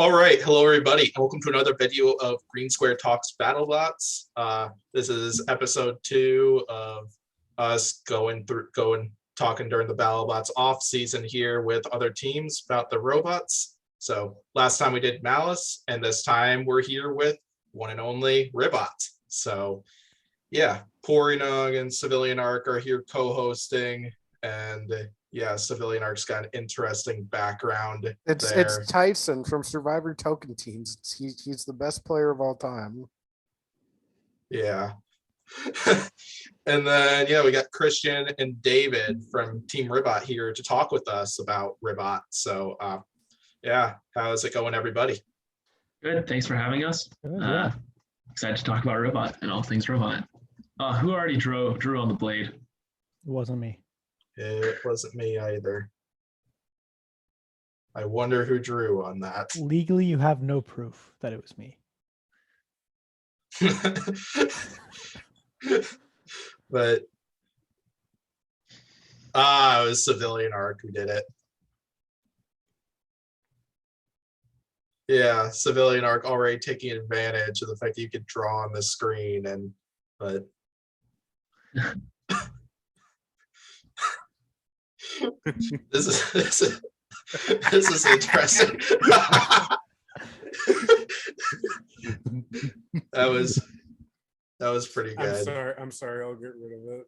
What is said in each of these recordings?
All right, hello everybody. Welcome to another video of Green Square Talks Battlebots. This is episode 2 of us talking during the Battlebots off season here with other teams about the robots. So last time we did Malice, and this time we're here with one and only Ribbot. So yeah, Pory and Civilian Arc are here co-hosting, and yeah, Civilian Arc's got an interesting background. It's Tyson from Survivor Token Teams. He's the best player of all time. Yeah. And then we got Christian and David from Team Ribbot here to talk with us about Ribbot. So yeah, how's it going, everybody? Good. Thanks for having us. Yeah. Excited to talk about Ribbot and all things Ribbot. Who already drew on the blade? It wasn't me. It wasn't me either. I wonder who drew on that. Legally, you have no proof that it was me. But it was Civilian Arc who did it. Yeah, Civilian Arc already taking advantage of the fact that you could draw on the screen, but this is interesting. That was pretty good. I'm sorry. I'll get rid of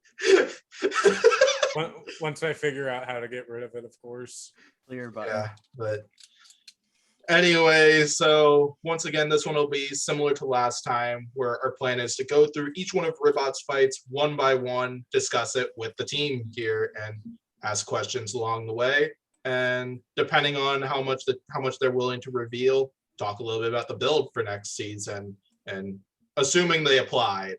it. Once I figure out how to get rid of it, of course. Clear button. Yeah, but anyway, so once again, this one will be similar to last time, where our plan is to go through each one of Ribbot's fights one by one, discuss it with the team here, and ask questions along the way. And depending on how much they're willing to reveal, talk a little bit about the build for next season, and assuming they applied,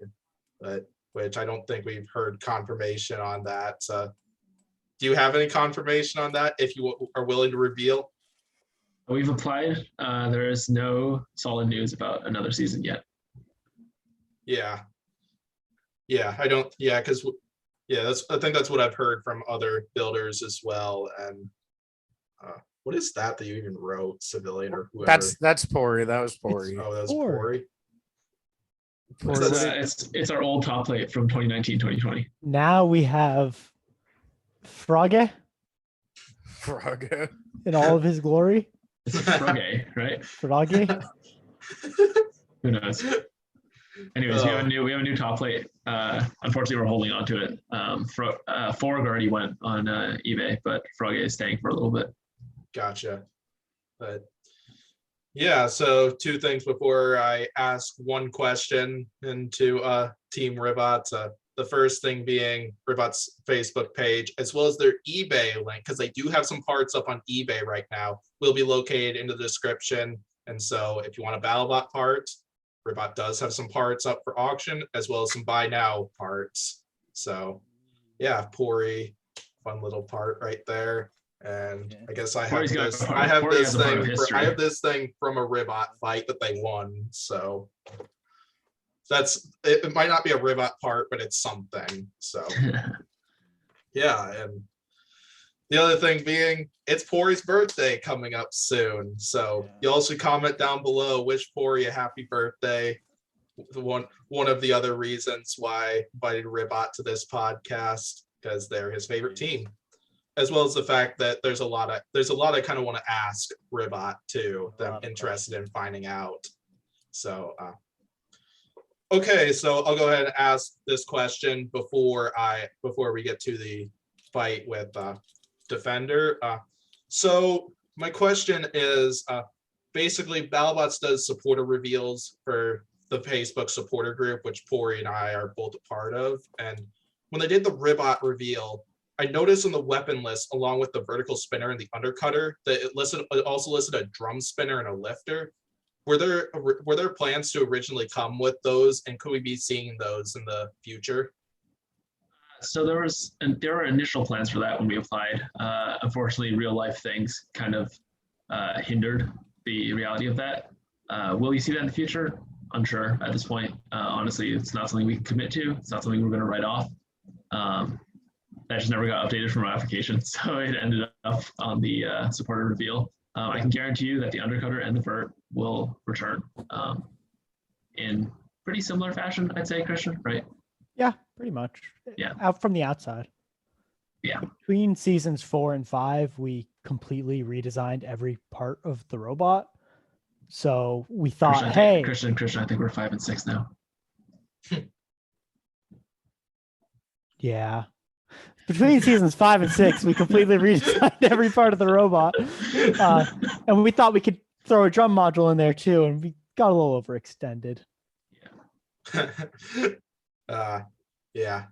but which I don't think we've heard confirmation on that. Do you have any confirmation on that, if you are willing to reveal? We've applied. There is no solid news about another season yet. Yeah, I don't. Yeah, because I think that's what I've heard from other builders as well. And what is that you even wrote, Civilian or whoever? That's Pory. That was Pory. Oh, that was Pory. It's our old top plate from 2019-2020. Now we have Frogge in all of his glory. It's Frogge, right? Frogge. Who knows? Anyways, we have a new top plate. Unfortunately, we're holding on to it. Forg already went on eBay, but Frogge is staying for a little bit. Gotcha. But yeah, so two things before I ask one question into Team Ribbot. The first thing being Ribbot's Facebook page, as well as their eBay link, because they do have some parts up on eBay right now, will be located in the description. And so if you want a BattleBot part, Ribbot does have some parts up for auction, as well as some buy now parts. So yeah, Pory, fun little part right there. And I guess I have this thing from a Ribbot fight that they won. So it might not be a Ribbot part, but it's something. So yeah, and the other thing being, it's Pory's birthday coming up soon. So you also comment down below, wish Pory a happy birthday. One of the other reasons why I invited Ribbot to this podcast, because they're his favorite team, as well as the fact that there's a lot I kind of want to ask Ribbot too, that I'm interested in finding out. So okay, so I'll go ahead and ask this question before we get to the fight with Defender. So my question is, basically Battlebots does supporter reveals for the Facebook supporter group, which Pory and I are both a part of. And when they did the Ribbot reveal, I noticed on the weapon list, along with the vertical spinner and the undercutter, that it also listed a drum spinner and a lifter. Were there plans to originally come with those, and could we be seeing those in the future? So there were initial plans for that when we applied. Unfortunately, real life things kind of hindered the reality of that. Will you see that in the future? Unsure at this point. Honestly, it's not something we can commit to. It's not something we're going to write off. That just never got updated from our application, so it ended up on the supporter reveal. I can guarantee you that the undercutter and the vert will return in pretty similar fashion, I'd say, Christian, right? Yeah, pretty much. Yeah. Out from the outside. Yeah. Between seasons 4 and 5, we completely redesigned every part of the robot. So we thought, Christian, I think we're 5 and 6 now. Yeah. Between seasons 5 and 6, we completely redesigned every part of the robot. And we thought we could throw a drum module in there too, and we got a little overextended. Yeah.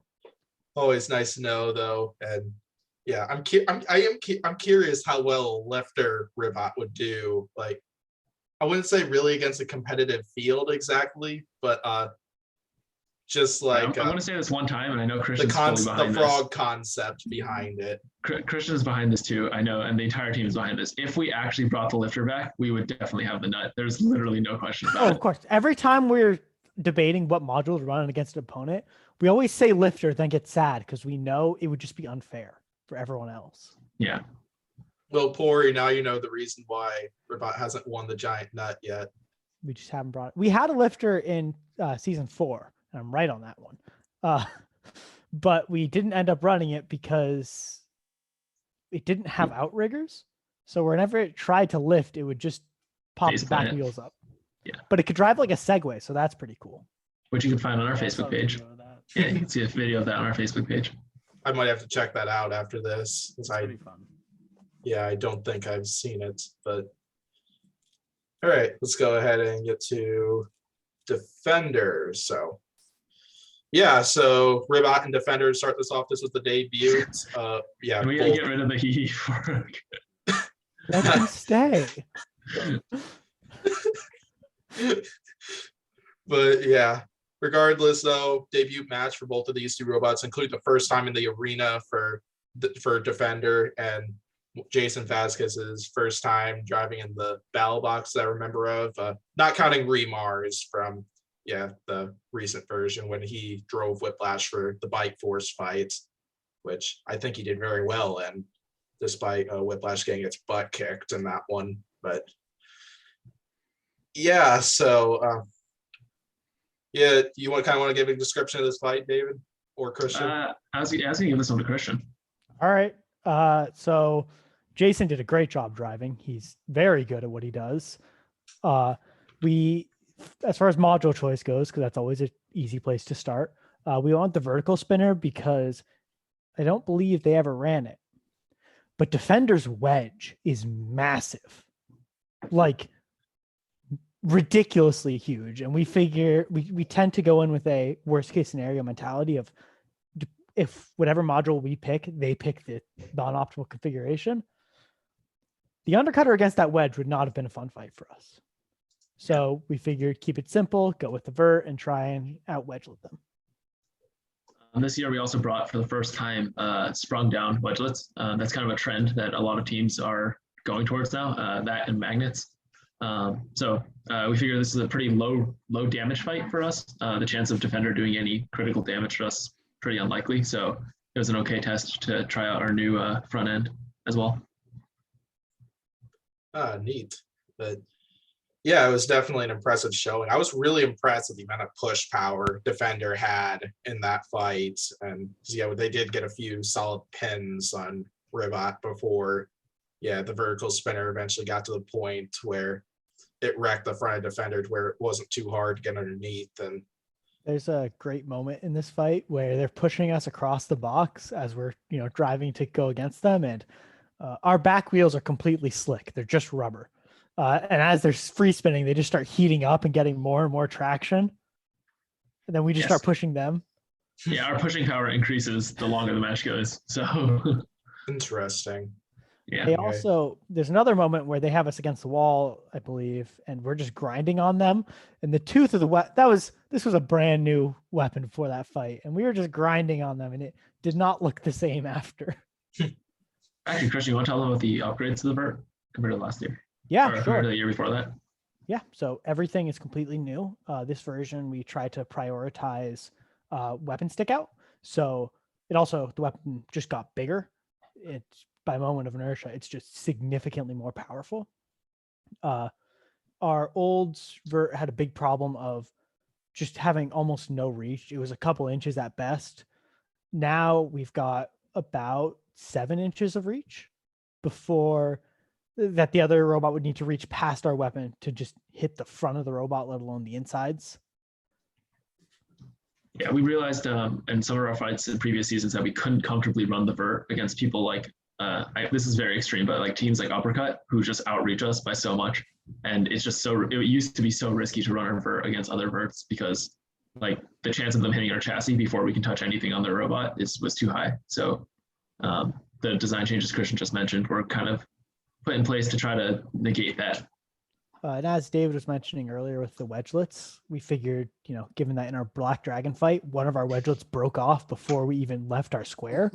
Always nice to know though. And yeah, I'm curious how well lifter Ribbot would do. Like, I wouldn't say really against a competitive field exactly, but just like I'm going to say this one time, and I know Christian's fully behind the frog concept behind it. Christian's behind this too, I know, and the entire team is behind this. If we actually brought the lifter back, we would definitely have the nut. There's literally no question about it. Of course. Every time we're debating what module to run against an opponent, we always say lifter, then get sad because we know it would just be unfair for everyone else. Yeah. Well, Pory, now you know the reason why Ribbot hasn't won the giant nut yet. We just haven't brought it. We had a lifter in season 4, and I'm right on that one. But we didn't end up running it because it didn't have outriggers. So whenever it tried to lift, it would just pop the back wheels up. Yeah. But it could drive like a Segway, so that's pretty cool. Which you can find on our Facebook page. Yeah, you can see a video of that on our Facebook page. I might have to check that out after this. It's pretty fun. Yeah, I don't think I've seen it, but all right, let's go ahead and get to Defenders. So yeah, so Ribbot and Defenders start this off. This was the debut. Yeah, and we gotta get rid of the hee for Let him stay. But yeah, regardless though, debut match for both of these two robots, include the first time in the arena for Defender, and Jason Vasquez's first time driving in the Battlebots that I remember of, not counting Remars from the recent version when he drove Whiplash for the Bike Force fight, which I think he did very well in, despite Whiplash getting its butt kicked in that one. But yeah, so yeah, you want to give a description of this fight, David or Christian? I was gonna give this one to Christian. All right. So Jason did a great job driving. He's very good at what he does. We, as far as module choice goes, because that's always an easy place to start, we want the vertical spinner because I don't believe they ever ran it. But Defender's wedge is massive, like ridiculously huge. And we figure we tend to go in with a worst case scenario mentality of, if whatever module we pick, they pick the non-optimal configuration. The undercutter against that wedge would not have been a fun fight for us. So we figured keep it simple, go with the vert, and try and out-wedgelet them. This year, we also brought for the first time sprung down wedgelets. That's kind of a trend that a lot of teams are going towards now, that and magnets. So we figure this is a pretty low damage fight for us. The chance of Defender doing any critical damage to us is pretty unlikely. So it was an okay test to try out our new front end as well. Neat. But yeah, it was definitely an impressive showing. I was really impressed with the amount of push power Defender had in that fight. And yeah, they did get a few solid pins on Ribbot before, the vertical spinner eventually got to the point where it wrecked the front of Defender to where it wasn't too hard to get underneath. And there's a great moment in this fight where they're pushing us across the box as we're, driving to go against them. And our back wheels are completely slick. They're just rubber. And as they're free spinning, they just start heating up and getting more and more traction. And then we just start pushing them. Yeah, our pushing power increases the longer the match goes. So interesting. Yeah. They also, there's another moment where they have us against the wall, I believe, and we're just grinding on them. And the tooth of the this was a brand new weapon for that fight. And we were just grinding on them, and it did not look the same after. Actually, Christian, you want to tell them about the upgrades to the vert compared to last year? Yeah, or sure. compared to the year before that? Yeah, so everything is completely new. This version, we try to prioritize weapon stick out. So it also, the weapon just got bigger. It's by moment of inertia. It's just significantly more powerful. Our old vert had a big problem of just having almost no reach. It was a couple inches at best. Now we've got about 7 inches of reach before that the other robot would need to reach past our weapon to just hit the front of the robot, let alone the insides. Yeah, we realized in some of our fights in previous seasons that we couldn't comfortably run the vert against people like, this is very extreme, but like teams like Uppercut who just outreach us by so much. And it's just it used to be so risky to run our vert against other verts because like the chance of them hitting our chassis before we can touch anything on their robot was too high. So the design changes Christian just mentioned were kind of put in place to try to negate that. And as David was mentioning earlier with the wedgelets, we figured, given that in our Black Dragon fight, one of our wedgelets broke off before we even left our square.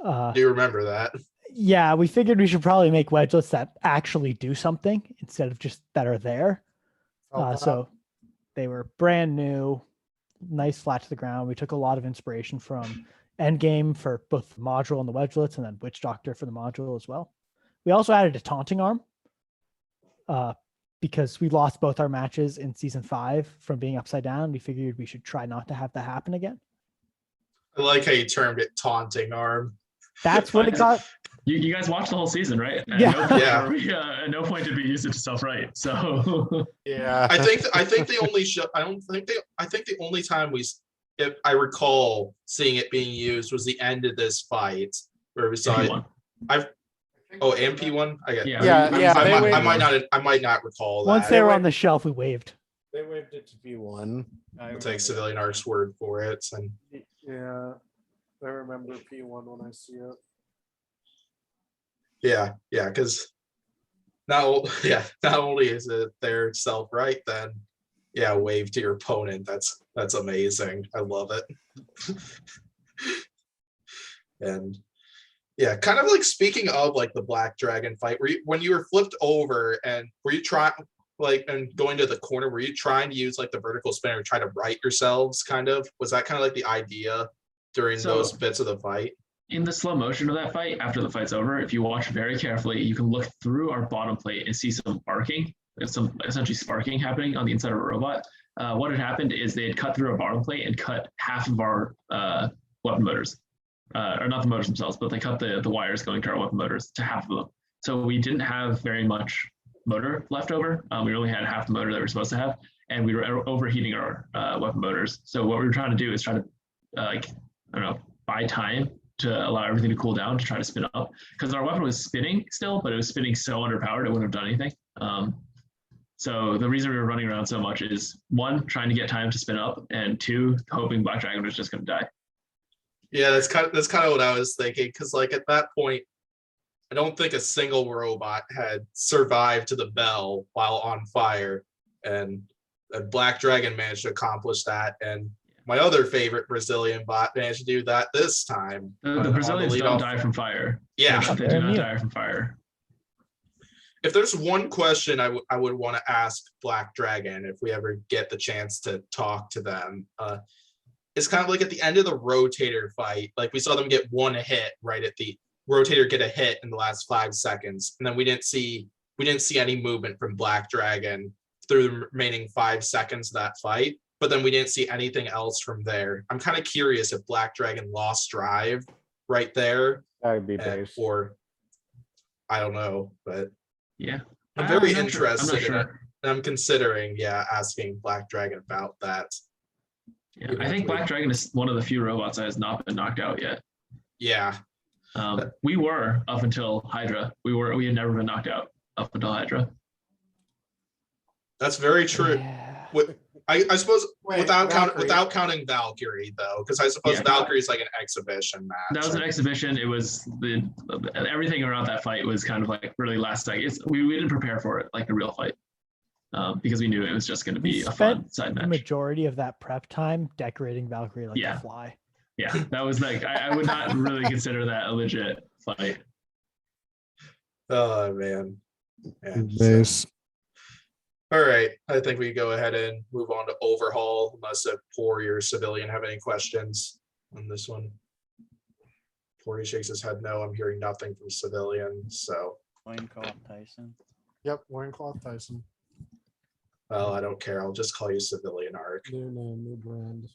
Do you remember that? Yeah, we figured we should probably make wedgelets that actually do something instead of just that are there. So they were brand new, nice flat to the ground. We took a lot of inspiration from Endgame for both the module and the wedgelets, and then Witch Doctor for the module as well. We also added a taunting arm because we lost both our matches in season 5 from being upside down. We figured we should try not to have that happen again. I like how you termed it taunting arm. That's what it got. You guys watched the whole season, right? At no point did we use it to self-right. So Yeah. I think the only time if I recall seeing it being used was the end of this fight where we saw it. MP1. I might not recall that. Once they were on the shelf, we waved. They waved it to P1. I'll take Civilian Art's word for it. And Yeah, I remember P1 when I see it. yeah, because not only is it their self-right, then wave to your opponent. That's amazing. I love it. And yeah, kind of like speaking of like the Black Dragon fight, when you were flipped over and were you trying and going to the corner, were you trying to use like the vertical spinner to try to right yourselves kind of? Was that kind of like the idea during those bits of the fight? In the slow motion of that fight, after the fight's over, if you watch very carefully, you can look through our bottom plate and see some arcing, some essentially sparking happening on the inside of a robot. What had happened is they had cut through our bottom plate and cut half of our weapon motors. Or not the motors themselves, but they cut the wires going to our weapon motors to half of them. So we didn't have very much motor left over. We only had half the motor that we were supposed to have, and we were overheating our weapon motors. So what we were trying to do is try to, buy time to allow everything to cool down to try to spin up. Because our weapon was spinning still, but it was spinning so underpowered it wouldn't have done anything. So the reason we were running around so much is 1, trying to get time to spin up, and 2, hoping Black Dragon was just going to die. Yeah, that's kind of what I was thinking, because like at that point, I don't think a single robot had survived to the bell while on fire, and Black Dragon managed to accomplish that, and my other favorite Brazilian bot managed to do that this time. The Brazilians don't die from fire. Yeah, they do not die from fire. If there's one question I would want to ask Black Dragon if we ever get the chance to talk to them, it's kind of like at the end of the rotator fight, like we saw them get one hit right at the rotator, get a hit in the last 5 seconds, and then we didn't see any movement from Black Dragon through the remaining 5 seconds of that fight, but then we didn't see anything else from there. I'm kind of curious if Black Dragon lost drive right there, That would be base. or I don't know, but yeah, I'm very not interested sure. in it, and I'm considering asking Black Dragon about that. Yeah, I think Black Dragon is one of the few robots that has not been knocked out yet. Yeah. We were up until Hydra. We had never been knocked out up until Hydra. That's very true. Yeah. I suppose without Valkyrie. counting Valkyrie though, because I suppose Valkyrie is like an exhibition match. That was an exhibition. It was everything around that fight was kind of like really last second. We didn't prepare for it like a real fight. Because we knew it was just going to be a fun side the match. majority of that prep time decorating Valkyrie like Yeah. a fly. Yeah, that was like I would not really consider that a legit fight. Oh man. Yeah, Base. all right. I think we go ahead and move on to Overhaul, unless Pory or Civilian have any questions on this one. Pory shakes his head no. I'm hearing nothing from Civilian. So, Loincloth Tyson. Yep, Loincloth Tyson. well, I don't care. I'll just call you Civilian Arc. New name, new brand.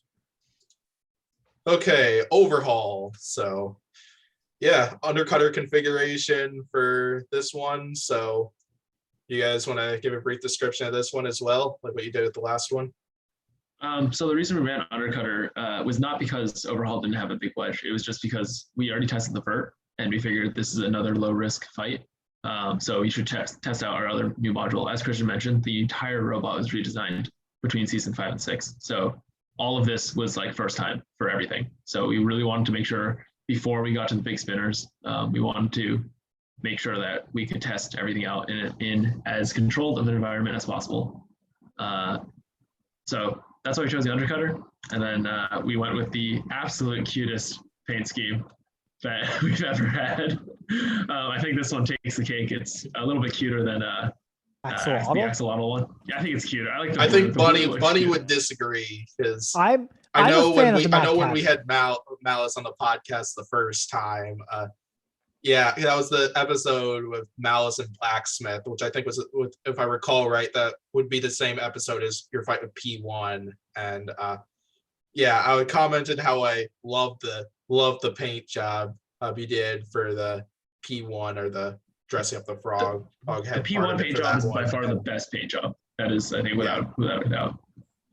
Okay, Overhaul. So, yeah, undercutter configuration for this one. So, you guys want to give a brief description of this one as well, like what you did with the last one? So the reason we ran Undercutter was not because Overhaul didn't have a big wedge. It was just because we already tested the vert and we figured this is another low risk fight. So we should test out our other new module. As Christian mentioned, the entire robot was redesigned between season 5 and 6. So all of this was like first time for everything. So we really wanted to make sure before we got to the big spinners, we wanted to make sure that we could test everything out in as controlled of an environment as possible. So that's why we chose the Undercutter. And then we went with the absolute cutest paint scheme that we've ever had. I think this one takes the cake. It's a little bit cuter than the Axolotl one. Yeah, I think it's cuter. I think Bunny would disagree because I I'm know a fan when we had Malice on the podcast the first time. Yeah, that was the episode with Malice and Blacksmith, which I think was, if I recall right, that would be the same episode as your fight with P1. And yeah, I commented how I love the paint job you did for the P1 or the dressing up the frog head. The P1 paint job is by far the best paint job. That is, I think, without a doubt.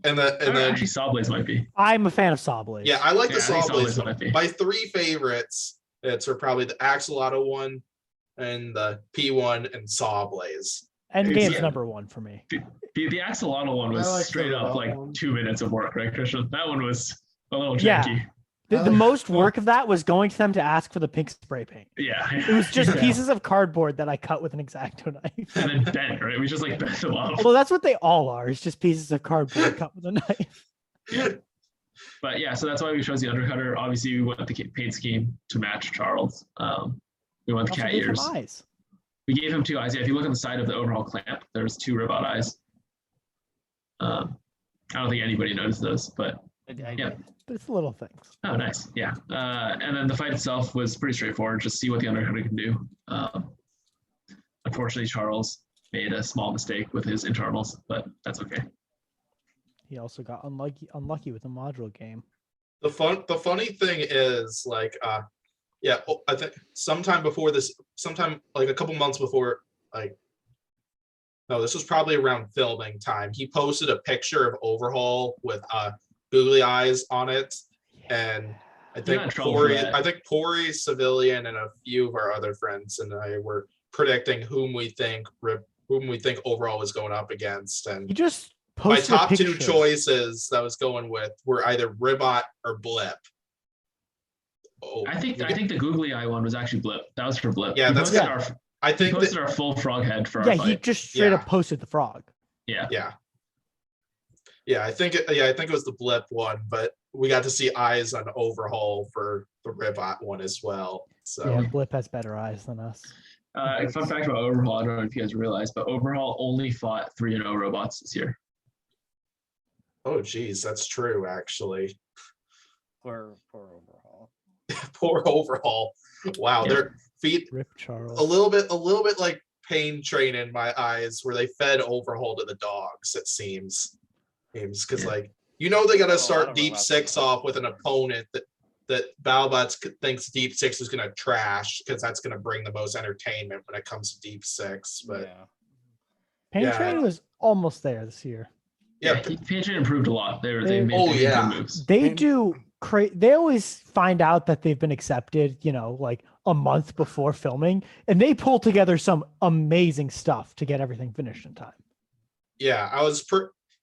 And then actually Sawblaze might be. I'm a fan of Sawblaze. Yeah, I like the Sawblaze. Sawblaze. My three favorites. It's probably the Axolotl one and the P1 and Sawblaze. Endgame's number one for me. The Axolotl one was like straight up like 2 minutes of work, right, Christian? That one was a little janky. The most work of that was going to them to ask for the pink spray paint. Yeah. It was just pieces of cardboard that I cut with an X-Acto knife. And then bent, right? We just like bent them off. Although that's what they all are. It's just pieces of cardboard cut with a knife. Yeah. But yeah, so that's why we chose the Undercutter. Obviously, we went with the paint scheme to match Charles. We went with cat ears. Eyes. We gave him 2 eyes. Yeah, if you look on the side of the Overhaul clamp, there's 2 Ribbot eyes. I don't think anybody noticed those, but yeah. But it's little things. Oh, nice. Yeah. And then the fight itself was pretty straightforward. Just see what the Undercutter can do. Unfortunately, Charles made a small mistake with his internals, but that's okay. He also got unlucky with the module game. The funny thing is, like, yeah, I think sometime like a couple months before, like, no, this was probably around filming time. He posted a picture of Overhaul with googly eyes on it, and I think Pory, Civilian, and a few of our other friends and I were predicting whom we think Overhaul was going up against, and he just my posted top 2 choices that I was going with were either Ribbot or Blip. Oh, I think the googly eye one was actually Blip. That was for Blip. Yeah, that's good. I think he posted our full frog head for our fight. He just straight up posted the frog. Yeah. Yeah, I think it was the Blip one, but we got to see eyes on Overhaul for the Ribbot one as well. So yeah, Blip has better eyes than us. Fun fact about Overhaul, I don't know if you guys realize, but Overhaul only fought 3-0 robots this year. Oh geez, that's true actually. Poor Overhaul. Poor Overhaul. Wow, their feet Rip Charles. a little bit like Pain Train in my eyes, where they fed Overhaul to the dogs. It seems because like they got to start Deep 6 off with an opponent that Battlebots thinks Deep 6 is going to trash because that's going to bring the most entertainment when it comes to Deep 6. But Pain Train was almost there this year. Yeah, Pain Train improved a lot. They made good moves. They do. They always find out that they've been accepted, like a month before filming, and they pull together some amazing stuff to get everything finished in time. Yeah,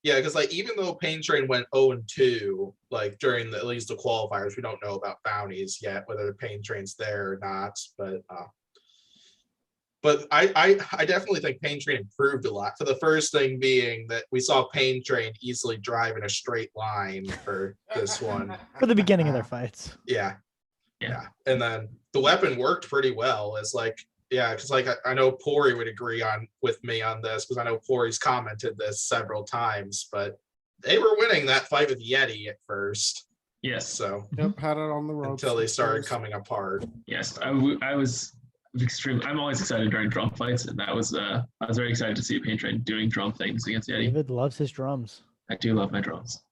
because like even though Pain Train went 0-2, like during at least the qualifiers, we don't know about bounties yet, whether the Pain Train's there or not. But I definitely think Pain Train improved a lot. For the first thing being that we saw Pain Train easily drive in a straight line for this one. For the beginning of their fights. Yeah. And then the weapon worked pretty well. It's like, because like I know Pory would agree with me on this, because I know Pory's commented this several times, but they were winning that fight with Yeti at first. Yes. So Yep, had it on the ropes. until they started coming apart. Yes. I was extremely. I'm always excited during drum fights, and that was I was very excited to see Pain Train doing drum things against Yeti. David loves his drums. I do love my drums.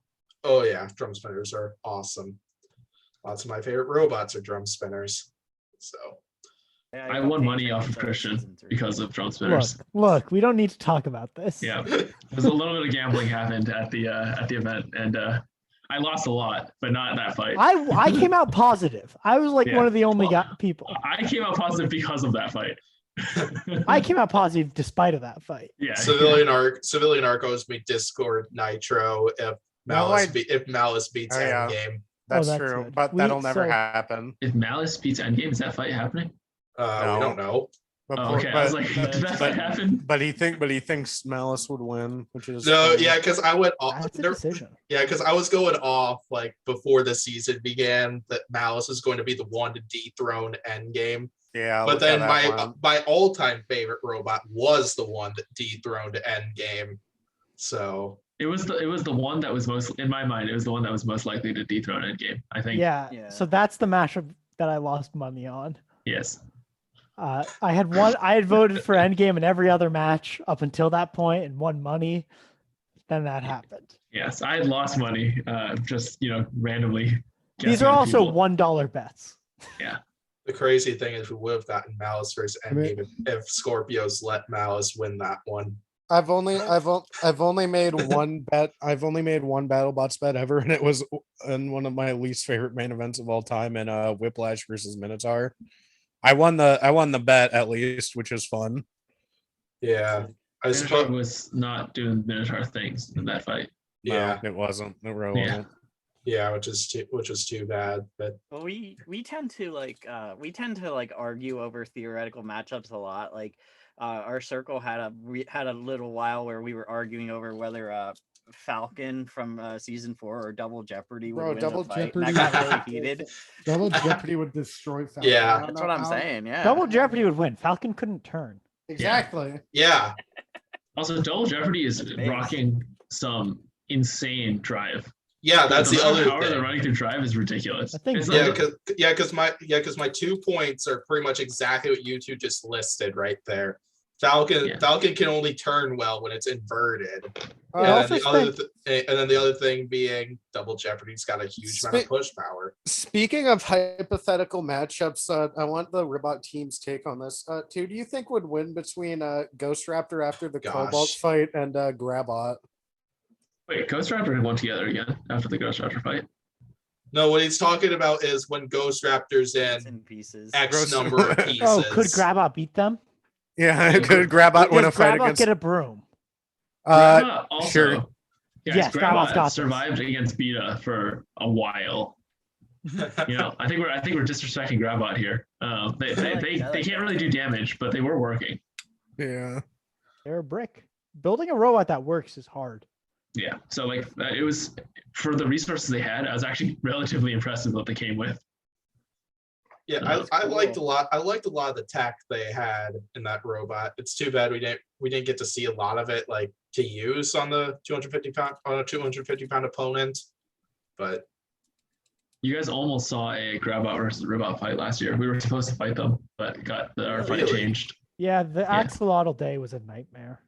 Oh yeah, drum spinners are awesome. Lots of my favorite robots are drum spinners. So Yeah, I got won Pain money Train off of until Christian season 3. because of drum spinners. Look, we don't need to talk about this. Yeah, there's a little bit of gambling happened at the event, and I lost a lot, but not in that fight. I came out positive. I was like Yeah. one of the only Well, people. I came out positive because of that fight. I came out positive despite of that fight. Yeah. Civilian Arcos made Discord Nitro if Malice beats Oh, yeah. Endgame. That's that's true, good. but that'll never so- happen. If Malice beats Endgame, is that fight happening? No. We don't know. But, Oh, okay, I was like, did that fight happen? but he thinks Malice would win, which is No, funny. yeah, because I went off. That's a decision. Yeah, because I was going off like before the season began that Malice is going to be the one to dethrone Endgame. Yeah, But look how then that went. my all-time favorite robot was the one that dethroned Endgame. So It was the one that was most, in my mind, it was the one that was most likely to dethrone Endgame. I think. Yeah. Yeah. So that's the matchup that I lost money on. Yes. I had voted for Endgame in every other match up until that point and won money. Then that happened. Yes, I had lost money, just randomly. These guessing are on also people. $1 bets. the crazy thing is we would have gotten Malice versus Endgame if Scorpios let Malice win that one. I've only made one bet. I've only made one BattleBots bet ever, and it was in one of my least favorite main events of all time in Whiplash versus Minotaur. I won the bet at least, which is fun. Yeah, I Minotaur suppose. was not doing Minotaur things in that fight. Yeah, No, it wasn't. It really Yeah. wasn't. yeah, which is too bad. But Well, we tend to argue over theoretical matchups a lot. Like our circle had a little while where we were arguing over whether Falcon from season 4 or Double Jeopardy would Bro, win Double the fight. Jeopardy. And that got really heated. Double Jeopardy would destroy Falcon. Yeah. I don't That's know what I'm how- saying. Yeah. Double Jeopardy would win. Falcon couldn't turn. Exactly. yeah, Also, Double Jeopardy is Amazing. rocking some insane drive. yeah, that's the amount of other power they're thing. running through drive is ridiculous. I think- It's Yeah, like- because my 2 points are pretty much exactly what you two just listed right there. Falcon Yeah. Falcon can only turn well when it's inverted. I And also then the other thing being Double Jeopardy's got a huge amount of push power. Speaking of hypothetical matchups, I want the Ribbot team's take on this. Who do you think would win between Ghost Raptor after the Gosh. Cobalt fight and Grabot? Wait, Ghost Raptor won together again after the Ghost Raptor fight. No, what he's talking about is when Ghost Raptor's Bits in and pieces. X Gross. number of pieces. Oh, could Grabot beat them? Yeah, it could Grabot win a Does fight Grabot against. get a broom? Grabot also, sure. Guys, Yes, Grabot's Grabot got this. survived against Beta for a while. I think we're disrespecting Grabot here. They can't really do damage, but they were working. Yeah. They're a brick. Building a robot that works is hard. Yeah, so it was for the resources they had. I was actually relatively impressed with what they came with. Yeah, That's I liked a cool. lot. I liked a lot of the tech they had in that robot. It's too bad we didn't get to see a lot of it like to use on the 250-pound opponent. But You guys almost saw a Grabot versus Ribbot fight last year. We were supposed to fight them, but our fight Really? changed. Yeah, the axolotl day was a nightmare.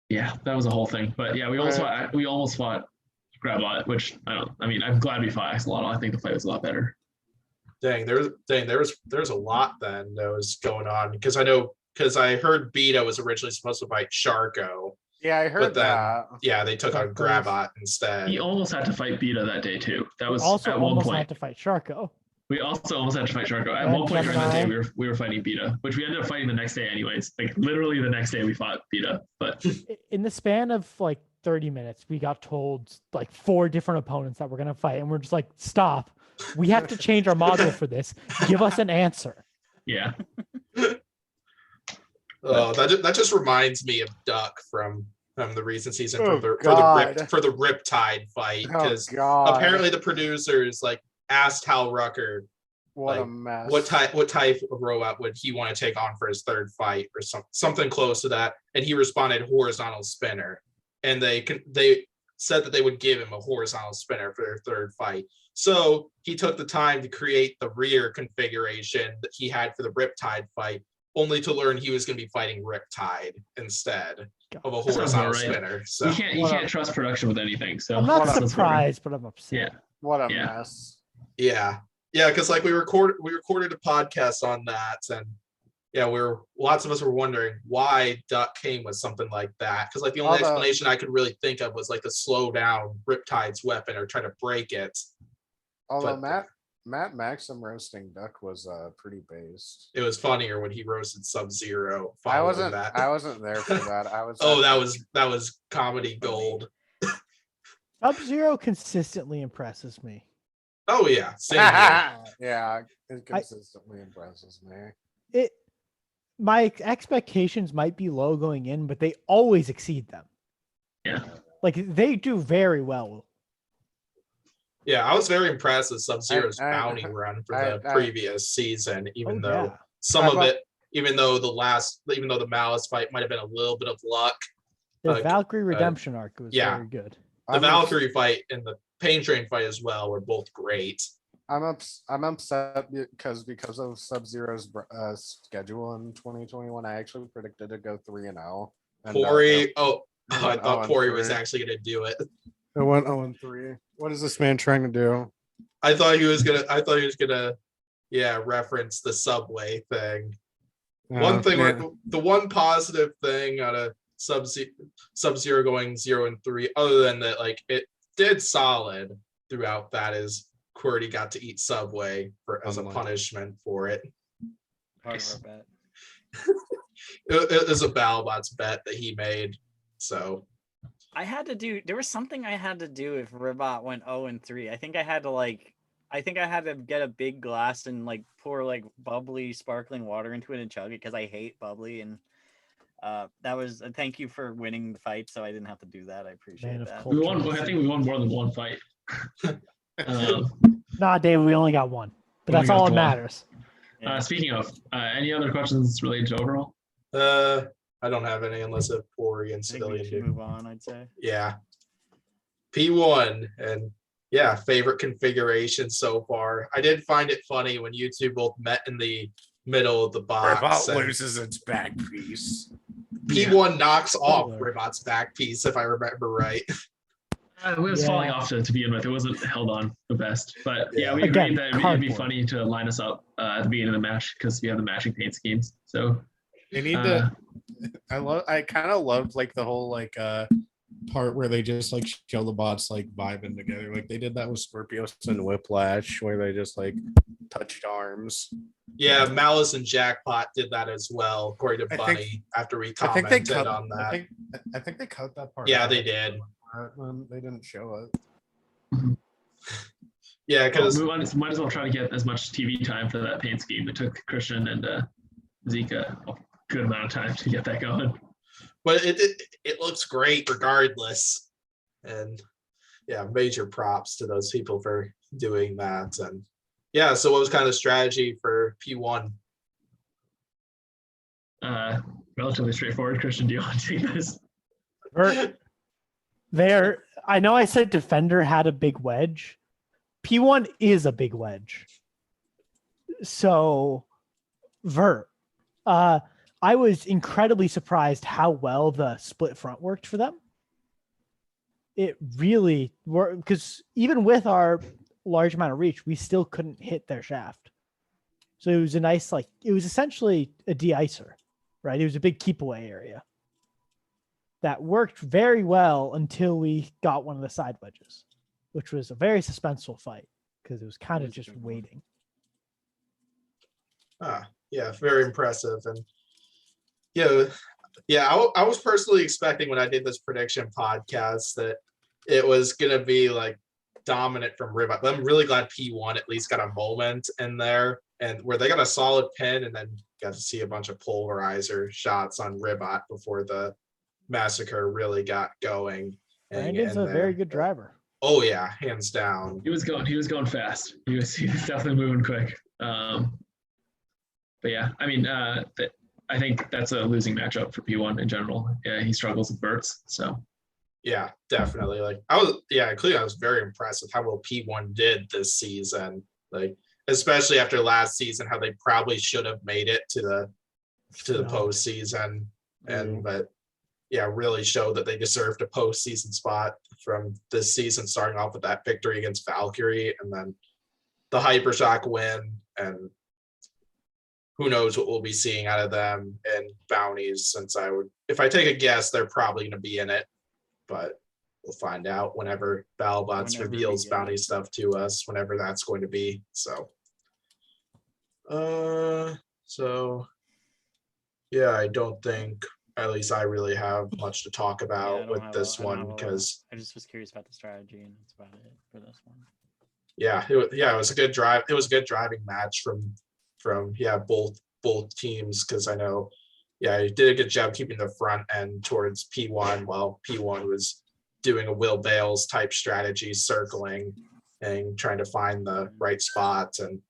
Yeah, that was a whole thing. But yeah, we almost fought Grabot, which I'm glad we fought Axolotl. I think the fight was a lot better. there's a lot then that was going on because I heard Beta was originally supposed to fight Sharko. Yeah, I heard then- that. Yeah, they took on Of course. Grabot instead. He almost had to fight Beta that day too. That was Also, at one almost point. had to fight Sharko. We also almost had to fight Sharko. At And one point during that day, Gemini. we were fighting Beta, which we ended up fighting the next day anyways. Like literally the next day we fought Beta. But In the span of like 30 minutes, we got told like 4 different opponents that we're gonna fight, and we're just like, stop. We have to change our model for this. Give us an answer. yeah. Oh, that just reminds me of Duck from the recent season Oh, for God. the Riptide fight Oh because God! apparently the producers like asked Hal Rucker what a like, mess. what type of robot would he want to take on for his third fight or something close to that, and he responded horizontal spinner, and they said that they would give him a horizontal spinner for their third fight. So he took the time to create the rear configuration that he had for the Riptide fight, only to learn he was going to be fighting Riptide instead of a Sounds about horizontal right. spinner. So You can't trust production with anything. So I'm not that's what we're- surprised, but I'm upset. Yeah. What a Yeah. mess. yeah, because like we recorded a podcast on that, and yeah, lots of us were wondering why Duck came with something like that. Because like the only Although- explanation I could really think of was like to slow down Riptide's weapon or try to break it. Although But- Matt Maxim roasting Duck was pretty based. It was funnier when he roasted Sub-Zero. I following wasn't that. I wasn't there for that. I was Oh, that was comedy gold. Sub-Zero consistently impresses me. Oh yeah, same here. yeah, it consistently impresses me. My expectations might be low going in, but they always exceed them. Yeah. Like they do very well. Yeah, I was very impressed with Sub-Zero's I- bounty run for the I- previous season, even Oh, though yeah. some I of thought- it, even though the Malice fight might have been a little bit of luck, The Like, Valkyrie redemption arc was yeah. very good. the I'm ups- Valkyrie fight and the Pain Train fight as well were both great. I'm upset because of Sub-Zero's schedule in 2021. I actually predicted to go 3-0. and, Pory, I went thought Pory was 0-3. actually going to do it. It went 0-3. What is this man trying to do? I thought he was gonna, yeah, reference the Subway thing. One thing, the one positive thing out of Sub-Zero going 0-3, other than that, like it did solid throughout that, is QWERTY got to eat Subway as a punishment for it. Part of our bet. It was a Battlebots bet that he made. So There was something I had to do if Ribbot went 0-3. I think I had to get a big glass and like pour like bubbly sparkling water into it and chug it because I hate bubbly, and that was a thank you for winning the fight, so I didn't have to do that. I appreciate Man of that. We won. I think we won more than one fight. Nah, Dave, we only got one, but We that's only all got that one. matters. Yeah. Speaking of, any other questions related to Overhaul? I don't have any unless if Pory and I think we Civilian should do. move on, I'd say. Yeah. P1 and yeah, favorite configuration so far. I did find it funny when you two both met in the middle of the box. Ribbot and loses its back piece. P1 knocks off Spoiler. Ribbot's back piece, if I remember right. It was Yeah. falling off to begin with. It wasn't held on the best. But yeah, we Again, agreed that it'd be cardboard. funny to line us up at the beginning of the match because we have the matching paint schemes. So They need uh, to. I kind of loved like the whole part where they just like show the bots like vibing together. Like they did that with Scorpios and Whiplash, where they just like touched arms. Yeah, Malice and Jackpot did that as well, according to I Bunny, think- after we I think they commented cut on that. I think they cut that part. Yeah, out. they did. They didn't show it. Yeah, because might as well try to get as much TV time for that paint scheme. It took Christian and Zika a good amount of time to get that going. but it looks great regardless. And yeah, major props to those people for doing that. And yeah, so what was kind of the strategy for P1? Relatively straightforward. Christian, do you want to take this? I know I said Defender had a big wedge. P1 is a big wedge. So, I was incredibly surprised how well the split front worked for them. It really worked because even with our large amount of reach, we still couldn't hit their shaft. So it was a nice, it was essentially a de-icer, right? It was a big keep away area that worked very well until we got one of the side wedges, which was a very suspenseful fight because it was kind of just waiting. Yeah, very impressive. And I was personally expecting when I did this prediction podcast that it was gonna be like dominant from Ribbot. But I'm really glad P1 at least got a moment in there and where they got a solid pin and then got to see a bunch of pulverizer shots on Ribbot before the massacre really got going. Brandon's a very good driver. Oh yeah, hands down. He was going fast. He was definitely moving quick. But yeah, I mean, I think that's a losing matchup for P1 in general. Yeah, he struggles with Burts, so Yeah, definitely. Like clearly I was very impressed with how well P1 did this season. Like, especially after last season, how they probably should have made it to the postseason. And but yeah, really showed that they deserved a postseason spot from this season, starting off with that victory against Valkyrie and then the Hypershock win. And who knows what we'll be seeing out of them in bounties, since if I take a guess, they're probably going to be in it, but we'll find out whenever Battlebots reveals bounty stuff to us, whenever that's going to be. So, yeah, I don't think, at least I really have much to talk about with this one, because I just was curious about the strategy, and that's about it for this one. Yeah, it was a good drive. It was a good driving match from both teams, because I know he did a good job keeping the front end towards P1 while P1 was doing a Will Bales type strategy, circling and trying to find the right spots. And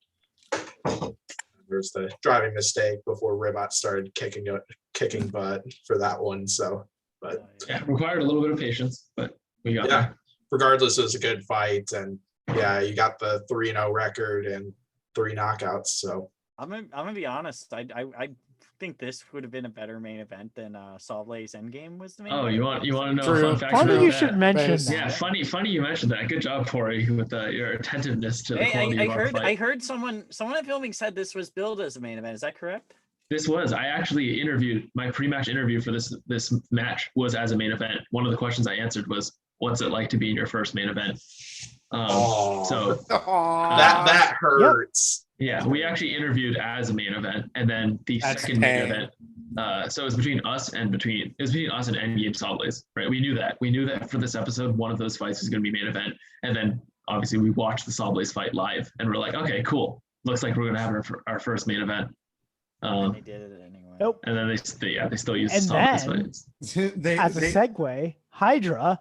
there's the driving mistake before Ribbot started kicking butt for that one. So, but yeah, required a little bit of patience, but we got there. Regardless, it was a good fight, and you got the 3-0 record and 3 knockouts. So I'm gonna be honest. I think this would have been a better main event than Sawblaze Endgame was the main event. You want to know True. a fun fact Funny about you that? should mention that. Yeah, funny you mentioned that. Good job, Pory, with your attentiveness to the quality of our fight. I heard someone at filming said this was billed as a main event. Is that correct? This was. I actually interviewed, my pre-match interview for this match was as a main event. One of the questions I answered was, "What's it like to be in your first main event?" So that hurts. Yeah, we actually interviewed as a main event, and then the second main event. So it was between us and Endgame Sawblaze, right? We knew that for this episode, one of those fights was going to be main event, and then obviously we watched the Sawblaze fight live, and we're like, okay, cool. Looks like we're going to have our first main event. And they did it anyway. Nope. And then they still use And the Sawblaze fights. As a segue, Hydra,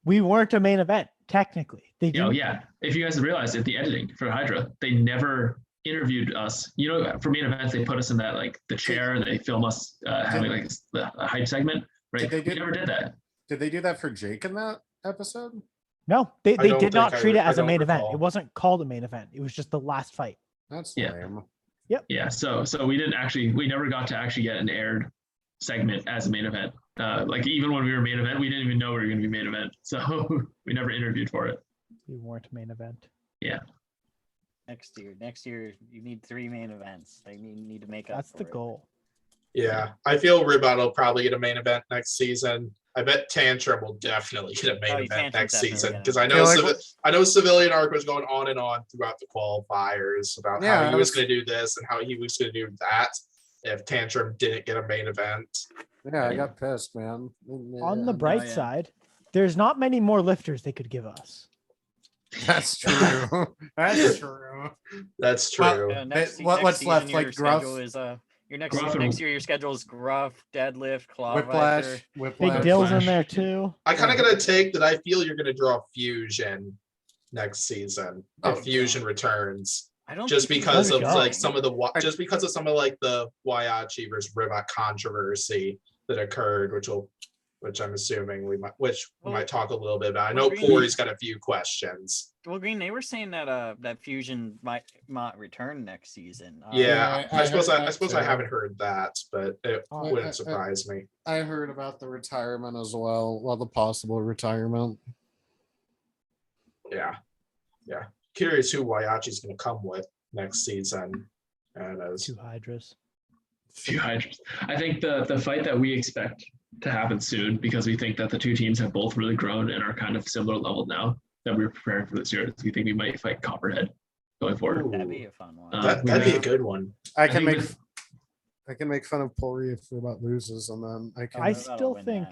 we weren't a main event technically. They didn't. Yeah. If you guys realize, at the editing for Hydra, they never interviewed us. You know, for main events, they put us in that like the chair. They film us having like a hype segment, right? We never did that. Did they do that for Jake in that episode? No, they did not treat it as a I main don't event. recall. It wasn't called a main event. It was just the last fight. That's Yeah. lame. Yeah, so we never got to actually get an aired segment as a main event. Like even when we were main event, we didn't even know we were going to be main event. So we never interviewed for it. We weren't a main event. Yeah. Next year, you need 3 main events. They need to make up. That's the goal. Yeah, I feel Ribbot will probably get a main event next season. I bet Tantrum will definitely get a main event Tantrum's next definitely season, gonna because get I know Civilian Arc was going on and on throughout the qualifiers about how he was going to do this and how he was going to do that if Tantrum didn't get a main event. Yeah, I got pissed, man. On the bright side, there's not many more lifters they could give us. That's true. That's true. That's true. What's left? Like Gruff? Next year, your schedule is Gruff, Deadlift, Claw Whiplash. Big Dill's in there too. I kind of got to take that. I feel you're going to draw Fusion next season if Fusion returns. I don't just think because of going. like some of the Waiachi versus Ribbot controversy that occurred, which I'm assuming we might talk a little bit about. I know Pory's got a few questions. Well, Green, they were saying that that Fusion might return next season. I suppose I haven't heard that, but it wouldn't surprise me. I heard about the retirement as well. Well, the possible retirement. Yeah. Curious who Waiachi's going to come with next season. And as 2 Hydras. Few Hydras. I think the fight that we expect to happen soon, because we think that the two teams have both really grown and are kind of similar level now that we're preparing for this year. We think we might fight Copperhead going forward. That'd be a fun one. that'd be a good one. I can make fun of Pory if Ribbot loses, and then I still think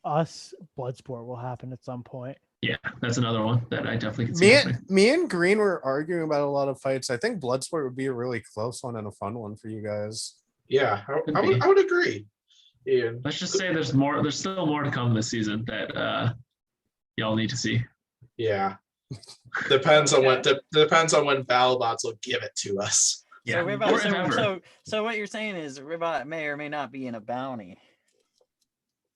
us Bloodsport will happen at some point. Yeah, that's another one that I definitely can see. Me and Green were arguing about a lot of fights. I think Bloodsport would be a really close one and a fun one for you guys. Yeah, I would agree. Ian. Let's just say there's still more to come this season that y'all need to see. Yeah. Depends on when Battlebots will give it to us. Yeah. So, Ribbot, so what you're saying is Ribbot may or may not be in a bounty.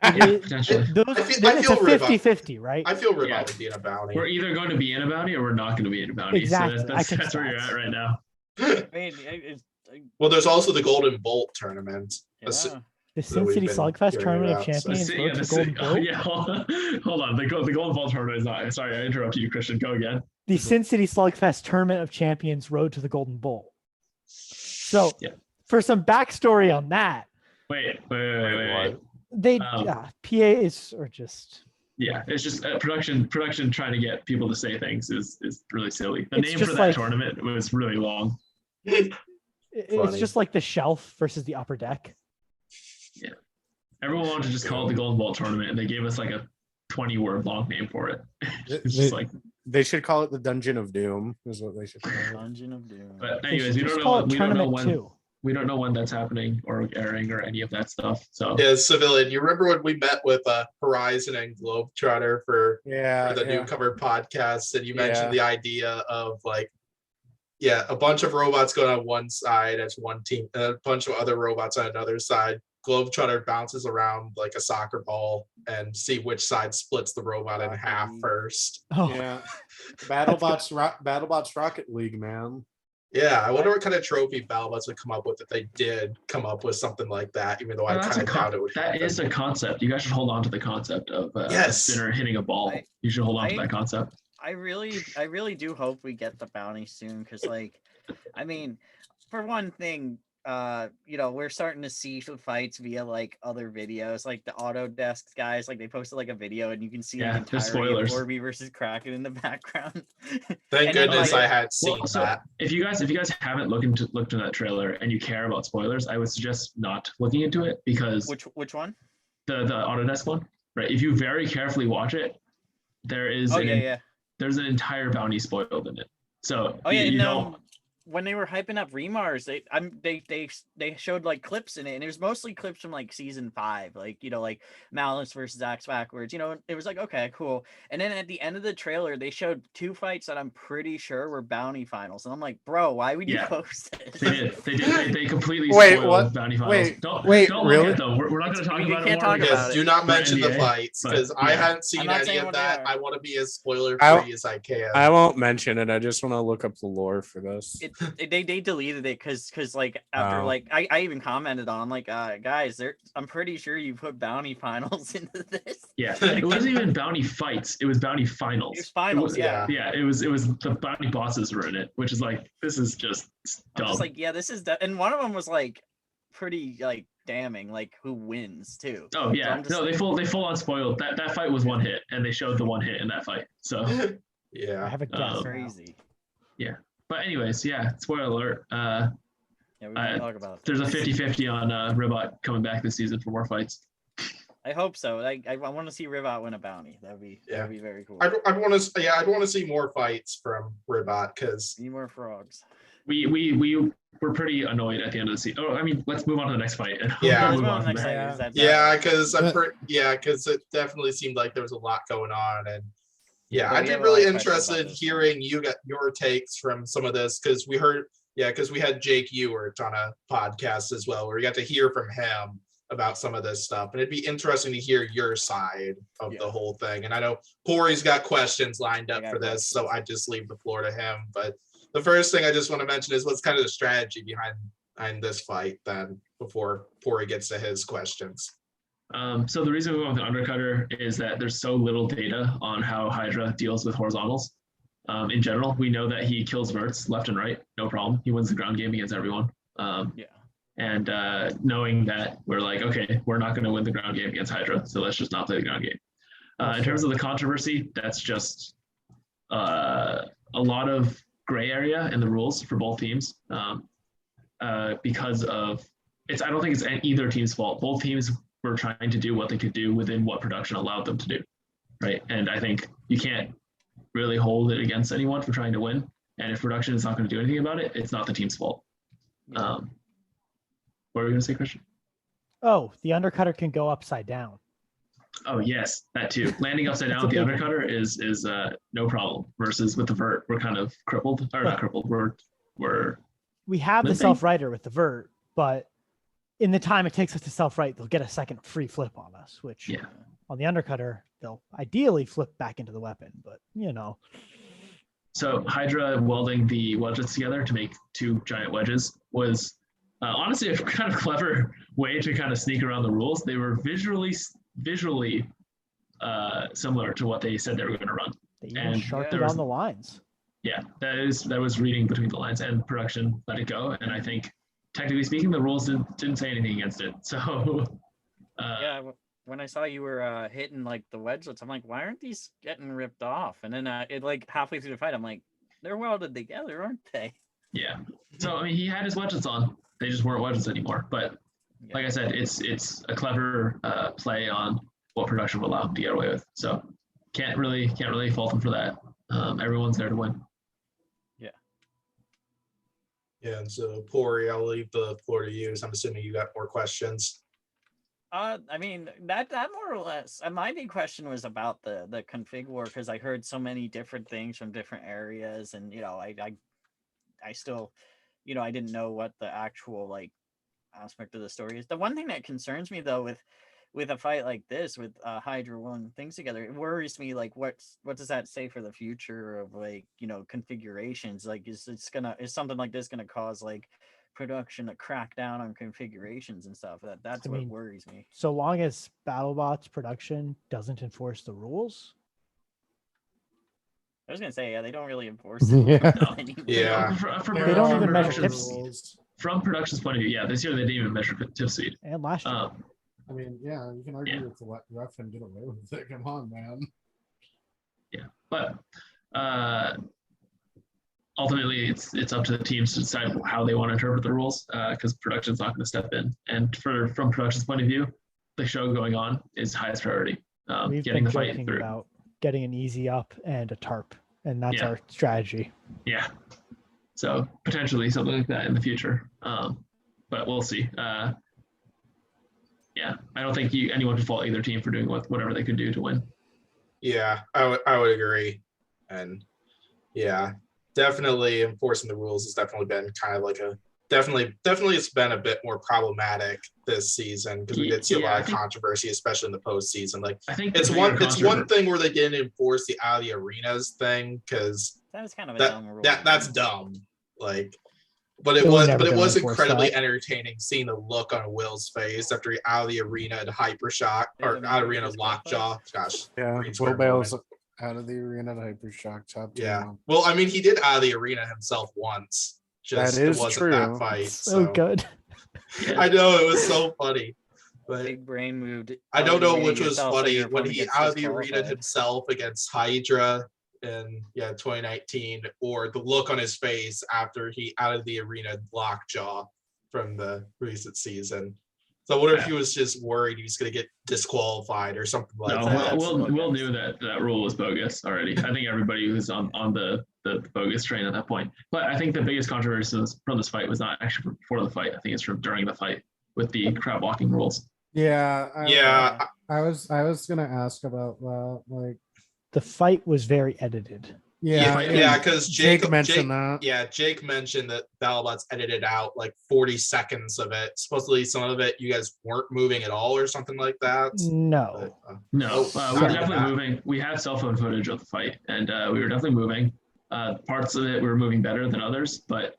Potentially. It's a 50-50, right? I feel Ribbot Yeah. would be in a bounty. We're either going to be in a bounty or we're not going to be in a bounty. Exactly. So that's where you're at right now. I mean, Well, there's also the Golden Bolt tournament. yeah. The that we've Sin City been Slugfest hearing Tournament of about, so- Champions Road to the Golden Bolt. yeah, hold on. The Golden Ball tournament is not. Sorry, I interrupted you, Christian. Go again. The Sin City Slugfest Tournament of Champions Road to the Golden Bolt. So, Yeah. for some backstory on that, Wait. they Um, PA is or just Yeah, it's just production trying to get people to say things is really silly. The It's name just for that like- tournament was really long. it's Funny. just like the shelf versus the upper deck. Everyone wanted to just call it the Golden Ball tournament, and they gave us like a 20-word long name for it. It's just like, They should call it the Dungeon of Doom. Is what they should call it. Dungeon of Doom. but They anyways, should we just don't call know. it We don't know Tournament when. 2. We don't know when that's happening or airing or any of that stuff. So Yeah, Civilian. You remember when we met with Horizon and Globetrotter for Yeah. the yeah. newcomer podcast, and you mentioned Yeah. the idea of like, yeah, a bunch of robots going on one side as one team, and a bunch of other robots on another side. Globetrotter bounces around like a soccer ball and see which side splits the robot in half first. Oh, Yeah. Battlebots Rocket League, man. Yeah, I wonder what kind of trophy Battlebots would come up with if they did come up with something like that, even though I Well, that's kind of doubt it would that happen. is a concept. You guys should hold on to the concept of Yes. a spinner hitting a ball. You should hold on to that concept. I really do hope we get the bounty soon, because like, I mean, for one thing, we're starting to see some fights via like other videos, like the Autodesk guys, like they posted like a video and you can see Yeah, like there's entirety of spoilers. Orby versus Kraken in the background. Thank and then, goodness like- I had seen Well, so that. if you guys haven't looked into that trailer and you care about spoilers, I would suggest not looking into it because Which one? the Autodesk one, right? If you very carefully watch it, there is Oh yeah. there's an entire bounty spoiled in it. So Oh yeah, you and don't. when they were hyping up Remars, they showed like clips in it, and it was mostly clips from like season 5, like like Malice versus Axe Backwards. It was like, okay, cool. And then at the end of the trailer, they showed 2 fights that I'm pretty sure were bounty finals, and I'm like, bro, why would you Yeah. post this? They did. They completely Wait, spoiled what? bounty finals. Wait, don't really? look at them. We're not going to talk We about can't it more talk because- about Yes, it. do not mention the NDA, fights but, because I yeah. haven't seen not any saying of what they that. are. I want to be as spoiler I- free as I can. I won't mention it. I just want to look up the lore for this. They deleted it because like after Oh. like I even commented on like guys, I'm pretty sure you put bounty finals into this. Yeah, it wasn't even bounty fights. It was bounty finals. It was finals, yeah. Yeah, it was the bounty bosses were in it, which is like this is just I'm dumb. just like, yeah, this is and one of them was like pretty like damning, like who wins too. Oh yeah, I'm just no, like- they full on spoiled. That fight was one hit, and they showed the one hit in that fight. So, I Yeah. have a guess. now. Crazy. but anyways, yeah, spoiler alert. Yeah, we can talk about it. There's a 50-50 on Ribbot coming back this season for more fights. I hope so. I want to see Ribbot win a bounty. That'd be very cool. I'd want to see more fights from Ribbot because Need more frogs. We were pretty annoyed at the end of the season. Oh, I mean, let's move on to the next fight. And Yeah. we'll Let's move move on on from next there. time, 'cause that's because it definitely seemed like there was a lot going on, and yeah, But I'd we be have a really lot of questions about interested in this hearing your takes from some of this because we had Jake Ewert on a podcast as well where we got to hear from him about some of this stuff, and it'd be interesting to hear your side of the whole thing. And I know Pory's got questions lined up I got for this, so questions. I just leave the floor to him. But the first thing I just want to mention is what's kind of the strategy behind this fight then before Pory gets to his questions. So the reason we went with the undercutter is that there's so little data on how Hydra deals with horizontals. In general, we know that he kills verts left and right, no problem. He wins the ground game against everyone. And knowing that, we're like, okay, we're not going to win the ground game against Hydra, so let's just not play the ground game. In terms of the controversy, that's just a lot of gray area in the rules for both teams because of it's. I don't think it's either team's fault. Both teams were trying to do what they could do within what production allowed them to do, right? And I think you can't really hold it against anyone for trying to win. And if production is not going to do anything about it, it's not the team's fault. What were we going to say, Christian? Oh, the undercutter can go upside down. Oh yes, that too. Landing upside down That's with a the big one. undercutter is no problem. Versus with the vert, we're kind of crippled, or not crippled. We're We have the Limping? self-rider with the vert, but in the time it takes us to self-right, they'll get a second free flip on us, which Yeah. on the undercutter, they'll ideally flip back into the weapon, but So Hydra welding the wedges together to make 2 giant wedges was honestly a kind of clever way to kind of sneak around the rules. They were visually similar to what they said they were going to run. they even And sharped there it was- on the lines. Yeah, that was reading between the lines, and production let it go. And I think, technically speaking, the rules didn't say anything against it. So When I saw you were hitting like the wedgelets, I'm like, why aren't these getting ripped off? And then it like halfway through the fight, I'm like, they're welded together, aren't they? yeah. So I mean, he had his wedges on. They just weren't wedges anymore. But like I said, it's a clever play on what production will allow him to get away with. So can't really fault him for that. Everyone's there to win. Yeah, and so Pory, I'll leave the floor to you. So I'm assuming you got more questions. I mean that more or less. My big question was about the config war, because I heard so many different things from different areas, and I still, I didn't know what the actual like aspect of the story is. The one thing that concerns me though with a fight like this, with Hydra welding things together, it worries me. Like, what does that say for the future of like configurations? Like, is something like this gonna cause like production to crack down on configurations and stuff? That's what worries me. So long as BattleBots production doesn't enforce the rules. I was gonna say, yeah, they don't really enforce it. Yeah. anymore. Yeah. They don't even measure tip speed. From production's point of view, yeah, this year they didn't even measure tip speed. And last year. I mean, yeah, you can argue Yeah. with the ref and get away with it. Come on, man. Yeah, but ultimately it's up to the teams to decide how they want to interpret the rules, because production's not going to step in. And from production's point of view, the show going on is highest priority. We've Getting been the fight joking through. about getting an easy up and a tarp, and that's Yeah. our strategy. Yeah. So potentially something like that in the future. But we'll see. Yeah, I don't think anyone can fault either team for doing whatever they could do to win. Yeah, I would agree. And yeah, definitely enforcing the rules has definitely been kind of like definitely it's been a bit more problematic this season, because we did see a lot of controversy, especially in the postseason. Like, I think it's one thing where they didn't enforce the out of the arenas thing, because That was kind of a dumb rule. that's dumb. Like, but They it were was never gonna enforce incredibly that. entertaining seeing the look on Will's face after he out of the arena and hypershock, Yeah, or the out of movie arena disqualified. lockjaw. Gosh. Yeah, Green Will square Bale's moment. out of the arena to hypershock top 2. Yeah. Well, I mean, he did out of the arena himself once. Just That is it wasn't true. that fight. So good. I know, it was so funny. But Big brain moved. I don't out of the know arena which was yourself so funny, your when opponent he gets out of the arena disqualified. himself against Hydra in 2019, or the look on his face after he out of the arena lockjaw from the recent season. So I wonder if he was just worried he was going to get disqualified or something like No, that. Will knew that rule was bogus already. I think everybody was on the bogus train at that point. But I think the biggest controversy from this fight was not actually before the fight. I think it's from during the fight with the crab walking rules. Yeah. Yeah, I was gonna ask about that. Like, The fight was very edited. yeah, because Jake mentioned that. Yeah, Jake mentioned that Battlebots edited out like 40 seconds of it. Supposedly some of it you guys weren't moving at all or something like that. No. But, No, we were not definitely that. moving. We have cell phone footage of the fight, and we were definitely moving. Parts of it we were moving better than others, but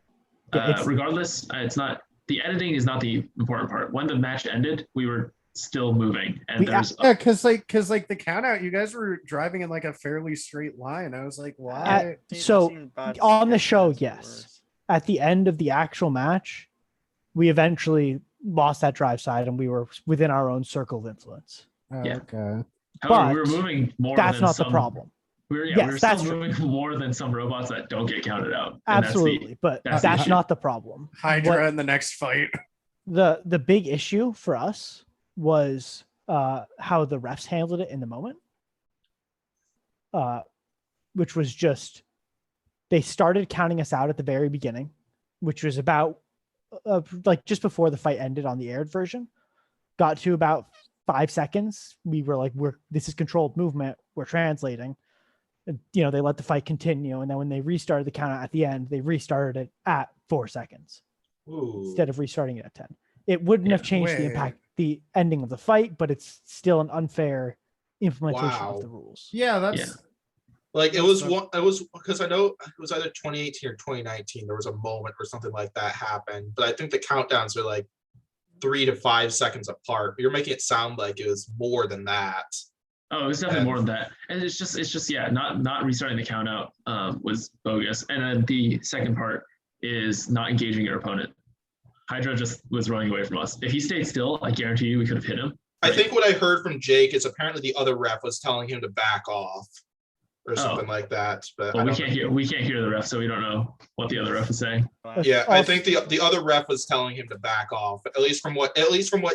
regardless, it's not. The editing is not the important part. When the match ended, we were still moving, and there's Yeah, because the count out, you guys were driving in like a fairly straight line. I was like, why? So, on the show, yes. At the end of the actual match, we eventually lost that drive side, and we were within our own circle of influence. Yeah. Okay. however, we were but moving more. That's than not the some, problem. We were, Yes, we were that's still true. moving more than some robots that don't get counted out. And Absolutely, but that's that's the issue. not the problem. Hydra What- in the next fight. the big issue for us was how the refs handled it in the moment, which was just they started counting us out at the very beginning, which was about like just before the fight ended on the aired version. Got to about 5 seconds, we were like, this is controlled movement, we're translating. And, they let the fight continue, and then when they restarted the count at the end, they restarted it at 4 seconds Ooh. instead of restarting it at 10. It wouldn't have Yeah. changed the Wait. impact, the ending of the fight, but it's still an unfair implementation Wow. of the rules. Yeah, that's Yeah. Like it That's was not- one. It was because I know it was either 2018 or 2019. There was a moment where something like that happened, but I think the countdowns are like 3 to 5 seconds apart. You're making it sound like it was more than that. Oh, it was definitely more than that. And it's just yeah, not restarting the count out was bogus. And then the second part is not engaging your opponent. Hydra just was running away from us. If he stayed still, I guarantee you we could have hit him. I think what I heard from Jake is apparently the other ref was telling him to back off or something like that. But Well, I we don't can't hear the ref, so we don't know what the other ref is saying. Yeah, I Also- think the other ref was telling him to back off. At least from what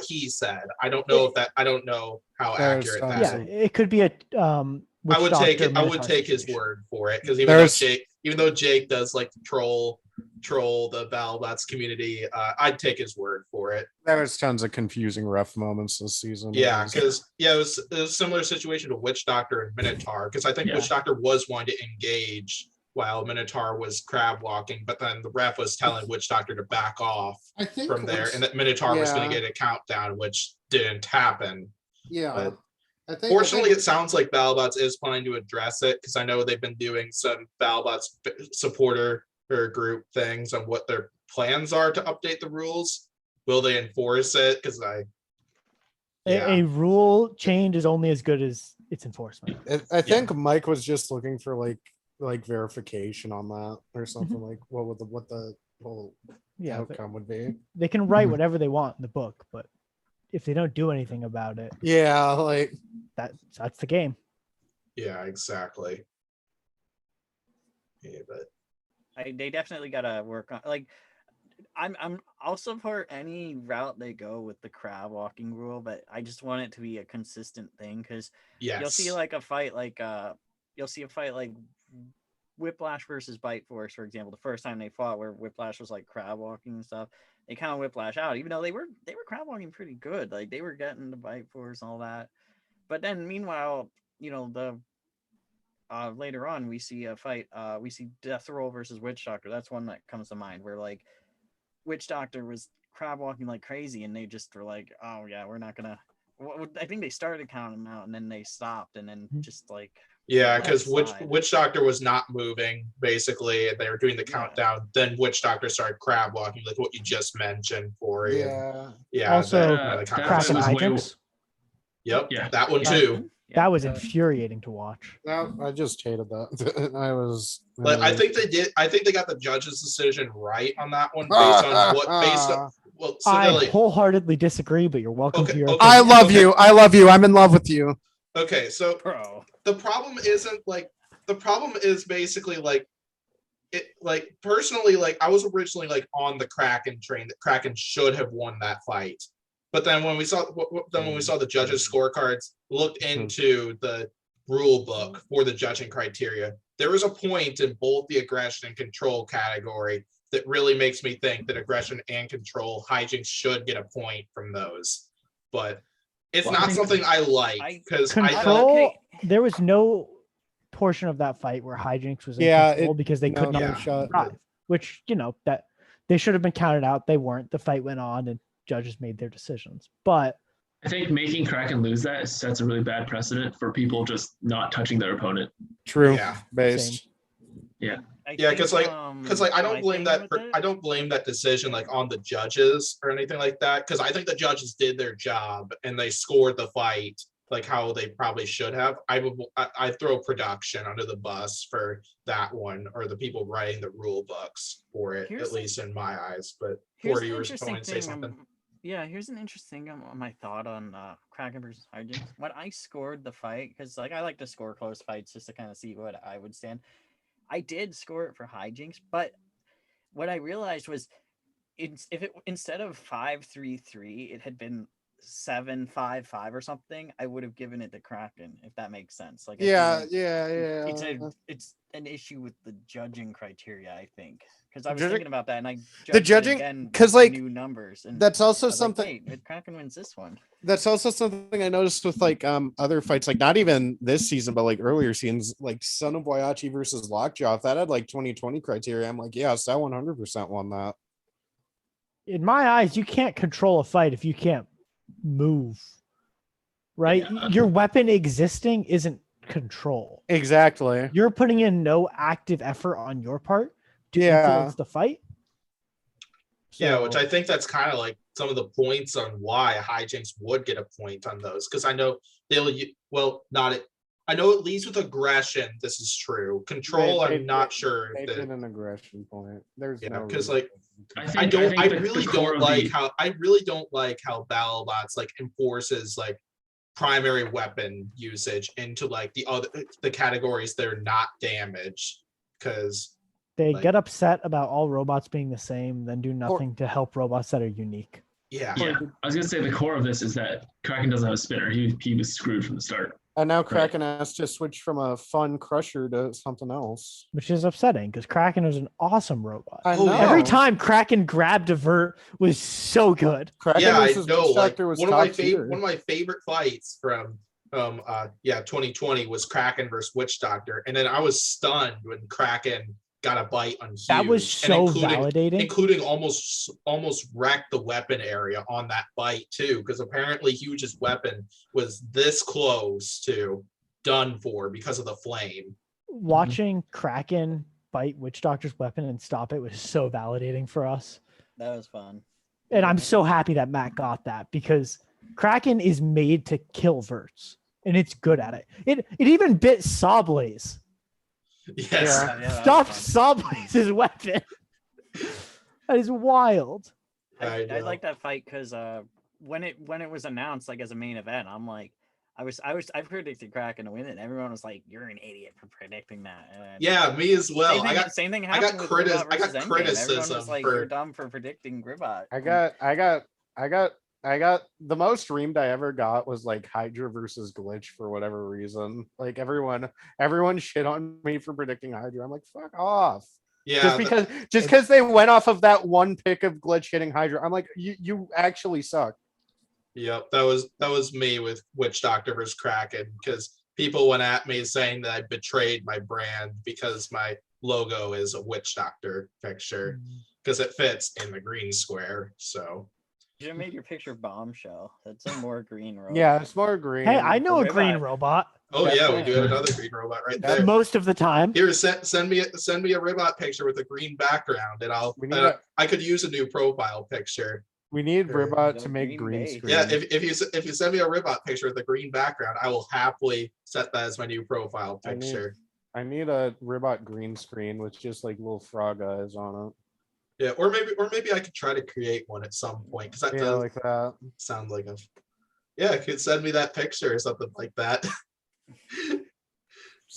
he said. I don't know I don't know how There's accurate some- that Yeah, is. it could be a I would take it. I would Minotaur take his situation. word for it because There's- even though Jake does like to troll the Battlebots community, I'd take his word for it. There was tons of confusing ref moments this season. Yeah, It was- because it was a similar situation to Witch Doctor and Minotaur because I think Yeah. Witch Doctor was wanting to engage while Minotaur was crab walking, but then the ref was telling Witch Doctor to back off I think from there, what's- and that Minotaur was going yeah. to get a countdown, which didn't happen. yeah. but I think Fortunately, it sounds like Battlebots is planning to address it because I know they've been doing some Battlebots supporter or group things on what their plans are to update the rules. Will they enforce it? Because A rule change is only as good as its enforcement. I think Mike was just looking for like verification on that or something like what the whole Yeah, outcome would be. they can write whatever they want in the book, but if they don't do anything about it, Yeah, like that's the game. yeah, exactly. Yeah, but They definitely gotta work on like I'll support any route they go with the crab walking rule, but I just want it to be a consistent thing because yes, you'll see like a fight like Whiplash versus Bite Force, for example. The first time they fought, where Whiplash was like crab walking and stuff, they kind of Whiplash out, even though they were crab walking pretty good. Like they were getting the Bite Force and all that. But then meanwhile, the later on we see a fight. We see Death Roll versus Witch Doctor. That's one that comes to mind where like Witch Doctor was crab walking like crazy, and they just were like, "Oh yeah, we're not gonna." Well, I think they started counting them out, and then they stopped, and then just like yeah, let because it slide. Witch Doctor was not moving basically, and they were doing the Yeah. countdown. Then Witch Doctor started crab walking, like what you just mentioned, Pory. yeah. Yeah. Also, that Kraken Kraken was way- hijinks. Yep. Yeah. That one Yeah. too. That was infuriating to watch. I just hated that. I was But I think they did. I think they got the judge's decision right on that one based on what based on. Well, so I Lily, wholeheartedly disagree, but you're welcome Okay, to your. okay. I love you. I love you. I'm in love with you. okay, so Bro. the problem isn't like the problem is basically like it like personally like I was originally like on the Kraken train that Kraken should have won that fight, but then when we saw the judges scorecards, looked into the rule book for the judging criteria, there was a point in both the aggression and control category that really makes me think that aggression and control hijinks should get a point from those, but it's Well, I not think- something I like because Control. Okay. There was no portion of that fight where hijinks was in Yeah, control because they could not yeah. shot. drive, which that they should have been counted out. They weren't. The fight went on, and judges made their decisions. But I think making Kraken lose that sets a really bad precedent for people just not touching their opponent. True. Yeah. Based. Yeah, 'cause, like, I don't my blame thing that. with it- I don't blame that decision like on the judges or anything like that. Because I think the judges did their job and they scored the fight like how they probably should have. I throw production under the bus for that one or the people writing the rule books for it, Here's at the- least in my eyes. But Here's Pory, an you were interesting going to say thing, something. yeah, here's an interesting my thought on Kraken versus Hijinks. When I scored the fight, because like I like to score close fights just to kind of see what I would stand. I did score it for Hijinks, but what I realized was, instead of 5-3-3, it had been 7-5-5 or something. I would have given it to Kraken, if that makes sense. Like I Yeah, think yeah. it's an issue with the judging criteria, I think, because I was Judging- thinking about that and I the judged it judging- again 'cause, with like, new numbers and That's also I was something. like, wait, Kraken wins this one. That's also something I noticed with like other fights, like not even this season, but like earlier seasons, like Son of Boyachi versus Lockjaw. If that had like 2020 criteria, I'm like, yes, that 100% won that. in my eyes, you can't control a fight if you can't move. Right? Yeah. Your weapon existing isn't control. Exactly. You're putting in no active effort on your part to Yeah. influence the fight. Yeah, which So- I think that's kind of like some of the points on why hijinks would get a point on those, because I know I know it leads with aggression. This is true. Control, I'm not sure. They That, did an aggression point. There's yeah, no because reason. like I really don't like how Battlebots like enforces like primary weapon usage into like the categories that are not damage, because They like- get upset about all robots being the same, then do nothing to help robots that are unique. yeah. Yeah, I was gonna say the core of this is that Kraken doesn't have a spinner. He was screwed from the start. And now Kraken has to switch from a fun crusher to something else. Which is upsetting because Kraken is an awesome robot. I Oh, know. yeah. Every time Kraken grabbed a vert was so good. Kraken Yeah, I versus know. Witch Like Doctor was one of my top tier. favorite fights from 2020 was Kraken versus Witch Doctor, and then I was stunned when Kraken got a bite on Hughes. That was and so validating. including almost wrecked the weapon area on that bite too, because apparently Hughes' weapon was this close to done for because of the flame. Watching Kraken bite Witch Doctor's weapon and stop it was so validating for us. That was fun. And I'm so happy that Matt got that because Kraken is made to kill verts and it's good at it. It even bit Sawblaze. Yes. Yeah. that Stopped was fun. Sawblaze's weapon. That is wild. I I know. like that fight because when it was announced like as a main event, I'm like, I predicted Kraken to win it, and everyone was like, "You're an idiot for predicting that." And Yeah, me as well. same thing I got happened with Ribbot I got versus Endgame. Everyone criticism was like, for- "You're dumb for predicting Ribbot." I got the most reamed I ever got was like Hydra versus Glitch for whatever reason. Like everyone shit on me for predicting Hydra. I'm like, fuck off. Yeah, Just because they went off of that one pick of Glitch hitting Hydra. I'm like, you actually suck. Yep, that was me with Witch Doctor versus Kraken, because people went at me saying that I betrayed my brand because my logo is a Witch Doctor picture because it fits in the green square. So You should have made your picture bombshell. That's a more green robot. Yeah, it's more green. Hey, I know a Ribbot. green robot oh yeah, we Definitely. do have another green robot right there. most of the time. Here, send me a Ribbot picture with a green background, and We need I could use a new profile picture. We need Sure. Ribbot Go to make Green green Bay. screen. Yeah, if you send me a Ribbot picture with a green background, I will happily set that as my new profile I need- picture. I need a Ribbot green screen with just like little frog eyes on Yeah, or maybe I could try to create one at some point, because that it. Yeah, does like that. sound like a. Yeah, it could send me that picture or something like that.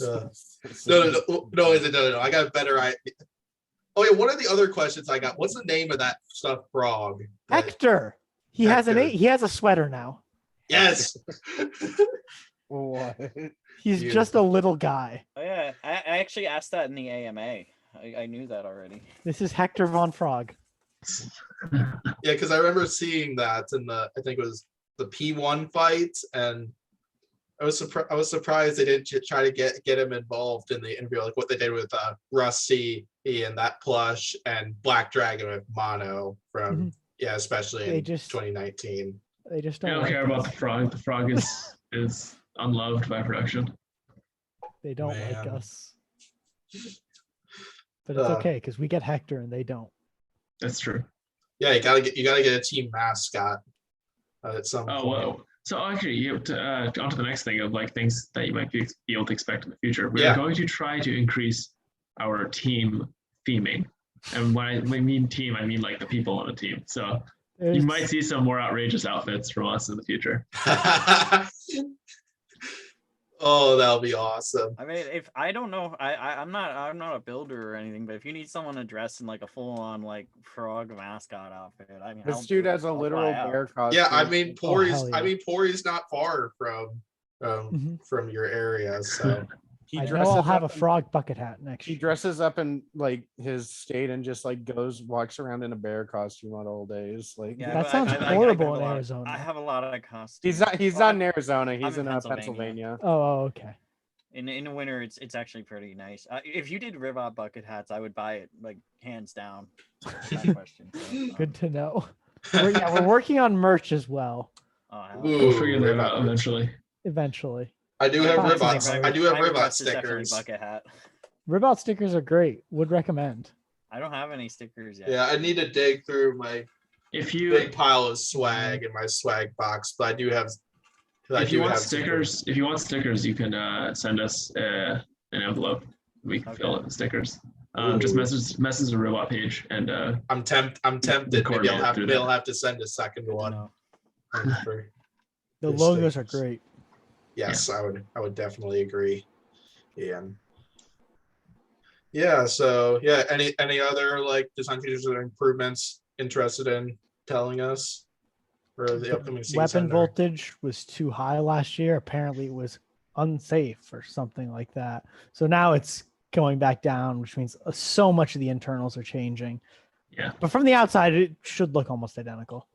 No. No. I got a better idea. Oh yeah, one of the other questions I got. What's the name of that stuffed frog? Hector. He Hector. has a sweater now. Yes. What? He's Beautiful. just a little guy. Oh yeah, I actually asked that in the AMA. I knew that already. This is Hector Von Frog. Yeah, because I remember seeing that in I think it was the P1 fight, and I was surprised they didn't try to get him involved in the interview, like what they did with Rusty and that plush and Black Dragon with Mono from especially They in just- 2019. They just I don't. don't like care about us. the frog. The frog is unloved by production. They don't like Man. us. But it's Uh, okay because we get Hector and they don't. That's true. Yeah, you gotta get a team mascot at some Oh, point. whoa. So actually, you have to on to the next thing of like things that you might be able to expect in the future. We're Yeah. going to try to increase our team theming, and when I mean team, I mean like the people on the team. So you It's- might see some more outrageous outfits from us in the future. Oh, that'll be awesome. I mean, if I don't know, I'm not a builder or anything, but if you need someone to dress in like a full on like frog mascot outfit, I mean, This dude has a I'll literal fly out. bear costume. Yeah, I mean Oh, hell Pory's not far from Mhm. from your area, so He I know dresses I'll have a up in- frog bucket hat next He year. dresses up in like his state and just like walks around in a bear costume on all days. Like Yeah, That but sounds have horrible a in lot- Arizona. I have a lot of costumes. he's not Well, in Arizona. He's in in Pennsylvania. Pennsylvania. Oh, okay. In the winter, it's actually pretty nice. If you did Ribbot bucket hats, I would buy it like hands down. Not question. So, Good to know. We're working on merch as well. Oh, hell Ooh, yeah. We'll figure that Ribbot out eventually. Eventually. I do have My Ribbot. favorite- I do have my favorite Ribbot bus is definitely stickers. bucket hat. Ribbot stickers are great. Would recommend. I don't have any stickers yet. Yeah, I need to dig through my If you big pile of swag in my swag box, but I do have. if you want stickers, you can send us an envelope. We can fill it with stickers. Just message the Ribbot page, and I'm tempted. Maybe coordinate through they'll that. have to send a second one. No. for- The for logos are stickers. great. Yes, I would definitely agree. Yeah. So yeah, any other like design features or improvements interested in telling us for the upcoming season? Weapon or- voltage was too high last year. Apparently, it was unsafe or something like that. So now it's going back down, which means so much of the internals are changing. Yeah. But from the outside, it should look almost identical.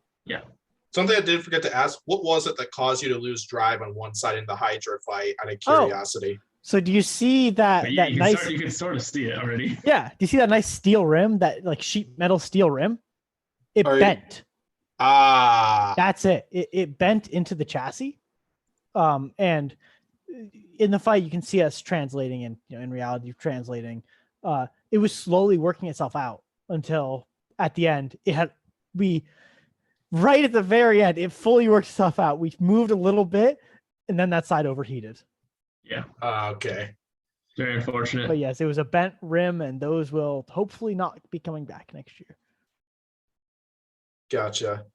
Something I did forget to ask: what was it that caused you to lose drive on one side in the Hydra fight? Out of Oh. curiosity. So do you see that But that nice? you can sort of see it already. Yeah. Do you see that nice steel rim? That like sheet metal steel rim? It Are you- bent. Ah, That's it. It bent into the chassis. And in the fight, you can see us translating, and in reality, translating. It was slowly working itself out until at the end, right at the very end, it fully worked itself out. We moved a little bit, and then that side overheated. Yeah, okay. very unfortunate. But yes, it was a bent rim, and those will hopefully not be coming back next year. Gotcha.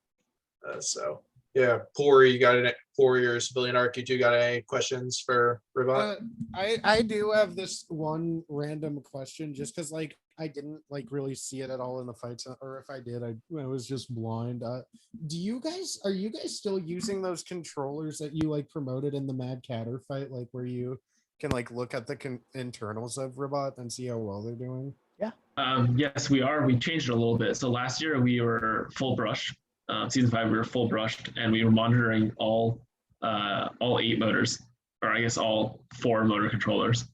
So yeah, Pory, you got it. Pory or Civilian Arc, you two got any questions for Ribbot? I do have this one random question, just because like I didn't like really see it at all in the fights, or if I did, I was just blind. Are you guys still using those controllers that you like promoted in the Mad Catter fight, like where you can like look at the internals of Ribbot and see how well they're doing? Yes, we are. We changed it a little bit. So last year we were full brush. Season 5 we were full brushed, and we were monitoring all 8 motors, or I guess all 4 motor controllers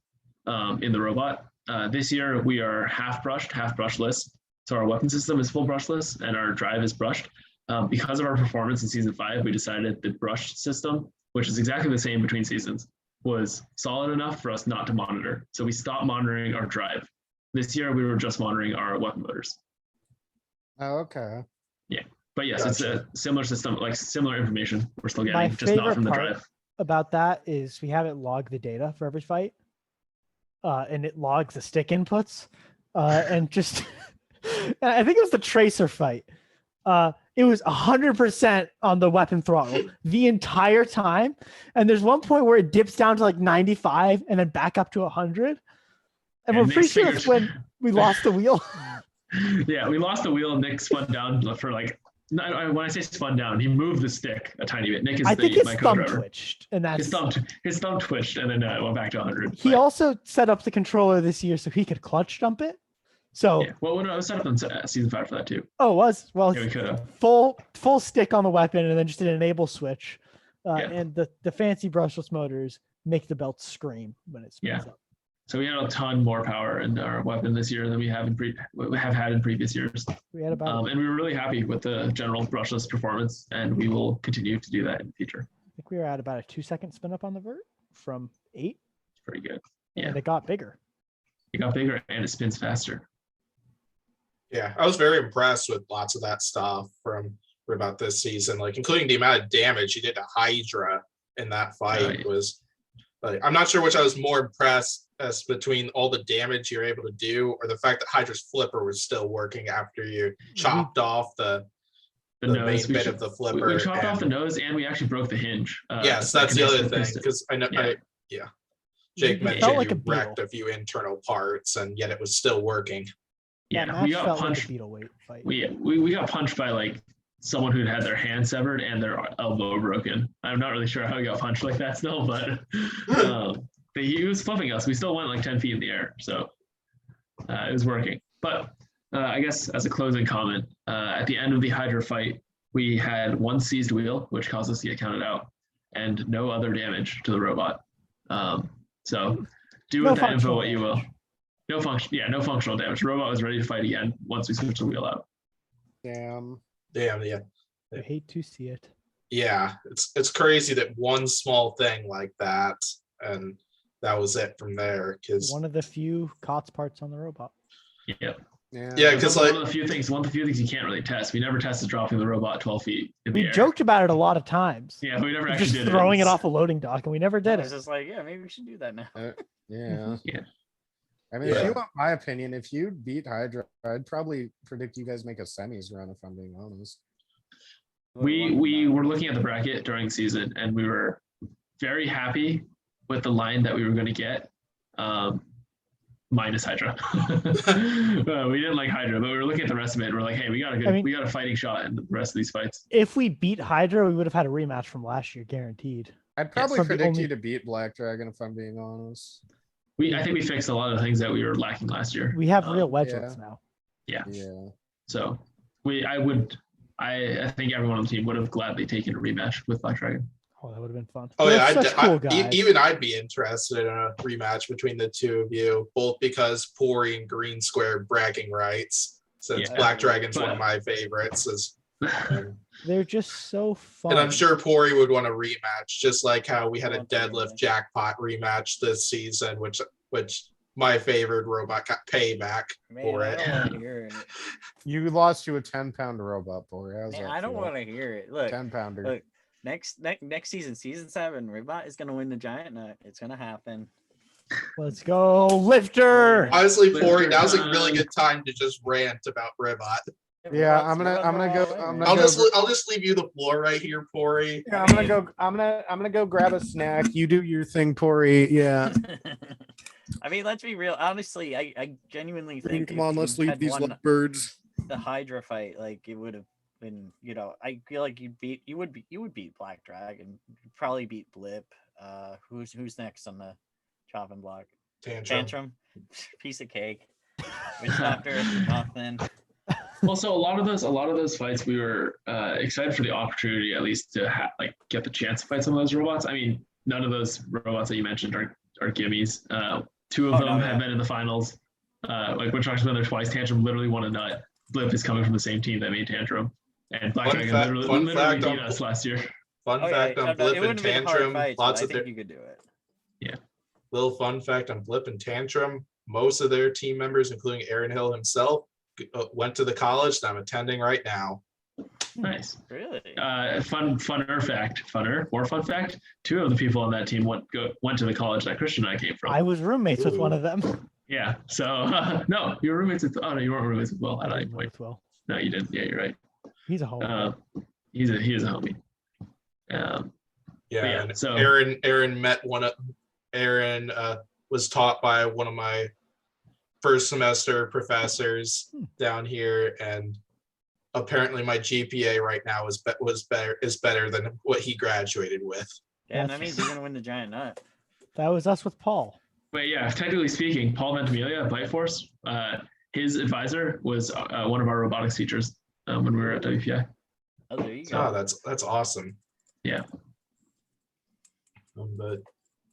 in the robot. This year we are half brushless. So our weapon system is full brushless, and our drive is brushed. Because of our performance in Season 5, we decided the brushed system, which is exactly the same between seasons, was solid enough for us not to monitor. So we stopped monitoring our drive. This year we were just monitoring our weapon motors. Oh, okay. But yes, it's a similar system, like similar information we're still My getting, just not favorite from the part drive. about that is we have it log the data for every fight, and it logs the stick inputs, and just I think it was the tracer fight. It was 100% on the weapon throttle the entire time, and there's one point where it dips down to like 95 and then back up to 100, and we're And pretty Nick's sure that's when we lost the wheel. Yeah, we lost the wheel. Nick spun down for like, when I say spun down, he moved the stick a tiny bit. Nick is I think his my thumb co-driver. twitched, and that's His thumb twitched and then went back to 100. he But, also set up the controller this year so he could clutch jump it. So yeah. Well, no, I was set up in Season 5 for that too. oh, it was well. Yeah, we could have. full stick on the weapon and then just an enable switch. Yeah. And the fancy brushless motors make the belt scream when it spins Yeah. up. So we had a ton more power in our weapon this year than we have had in previous years. We had about And we were really happy with the general brushless performance, and we will continue to do that in the future. I think we were at about a 2-second spin up on the vert from 8. It's pretty good. And Yeah. it got bigger. It got bigger and it spins faster. Yeah, I was very impressed with lots of that stuff from Ribbot this season, like including the amount of damage he did to Hydra in that fight. yeah. Was like, I'm not sure which I was more impressed as between all the damage you're able to do, or the fact that Hydra's flipper was still working after you chopped off the The main nose, bit of the flipper. we chopped off the and- nose, and we actually broke the hinge. yes, that's the other thing, piston. because I know, Yeah. Jake It mentioned felt like you a beetle. wrecked a few internal parts, and yet it was still working. Yeah, That we match got felt like punched. a beetle weight fight. We got punched by like someone who'd had their hand severed and their elbow broken. I'm not really sure how he got punched like that still, but he was flipping us. We still went like 10 feet in the air, so it was working. But I guess as a closing comment, at the end of the Hydra fight, we had one seized wheel, which caused us to get counted out, and no other damage to the robot. So do No with that info functional what you will. damage. No functional damage. Robot was ready to fight again once we switched the wheel out. Damn. Damn, yeah. I hate to see it. Yeah, it's crazy that one small thing like that, and that was it from there. Because One of the few COTS parts on the robot. Yeah. Yeah, because one of the few things you can't really test. We never tested dropping the robot 12 feet in the We air. joked about it a lot of times. Yeah, we never actually Just did throwing it It's- off a loading dock, and we never I did was it. just like, yeah, maybe we should do that now. Yeah. Yeah. I mean, if Yeah. you want my opinion, if you beat Hydra, I'd probably predict you guys make a semis run, if I'm being honest. We were looking at the bracket during season, and we were very happy with the line that we were going to get. Minus Hydra. We didn't like Hydra, but we were looking at the rest of it, and we're like, hey, we got a fighting shot in the rest of these fights. If we beat Hydra, we would have had a rematch from last year, guaranteed. I'd probably From the predict only- you to beat Black Dragon, if I'm being honest. I think we fixed a lot of the things that we were lacking last year. We have real Um, wedgelets now. Yeah. Yeah. So I think everyone on the team would have gladly taken a rematch with Black Dragon. Oh, that would have been fun. Oh They're yeah, such cool guys. even I'd be interested in a rematch between the two of you, both because Pory and Green Square bragging rights, since Yeah. Black Dragon's one But- of my favorites. They're just so fun. And I'm sure Pory would want a rematch, just like how we had I a want the deadlift rematch. jackpot rematch this season, which my favorite robot got payback Man, for I it. don't want to hear it. You lost to a 10-pound robot, boy. How's Man, that I don't feel? want to hear it. Look, 10-pounder. look, next season, season 7, Ribbot is gonna win the giant nut. It's gonna happen. Let's go, lifter. Honestly, Lister Pory, now's a really time. good time to just rant about Ribbot. Yeah, Ribbot's- I'm gonna Ribbot's go- all right, I'm man. gonna go- I'll just leave you the floor right here, Pory. Yeah, I'm gonna go grab a snack. You do your thing, Pory. Yeah. I mean, let's be real. Honestly, I genuinely think Come on, if let's you leave had these won birds. the Hydra fight, like it would have been, I feel like you would beat Black Dragon. You'd probably beat Blip. Who's next on the chopping block? Tantrum. Piece of cake. Witchdoctor, nothing. Also, a lot of those fights, we were excited for the opportunity at least to get the chance to fight some of those robots. I mean, none of those robots that you mentioned are gimmies. Two of Oh, them no, have yeah. been in the finals. Like Witchhawk's been there twice. Tantrum literally won a nut. Blip is coming from the same team that made Tantrum, and Black Fun Dragon fact- literally fun literally fact beat on- us last year. Fun Oh, fact yeah, on Blip it and wouldn't have been hard Tantrum. fights, but Lots I of think you could do it. little fun fact on Blip and Tantrum. Most of their team members, including Aaron Hill himself, went to the college that I'm attending right now. Nice. Really? Fun fact. Two of the people on that team went to the college that Christian and I came from. I was roommates with one Ooh. of them. Yeah. So no, you were roommates with. Oh no, you weren't roommates with Will at any point. Well, No, you didn't. Yeah, you're right. he's a home. He is a homie. Yeah, yeah, and so- Aaron was taught by one of my first semester professors down here, and apparently my GPA right now is better than what he graduated with. Yeah, that That's- means you're gonna win the giant nut. That was us with Paul. But yeah, technically speaking, Paul Ventimiglia at Bite Force, his advisor was one of our robotics teachers when we were at WPI. Oh, there you Oh, go. that's awesome. Yeah. But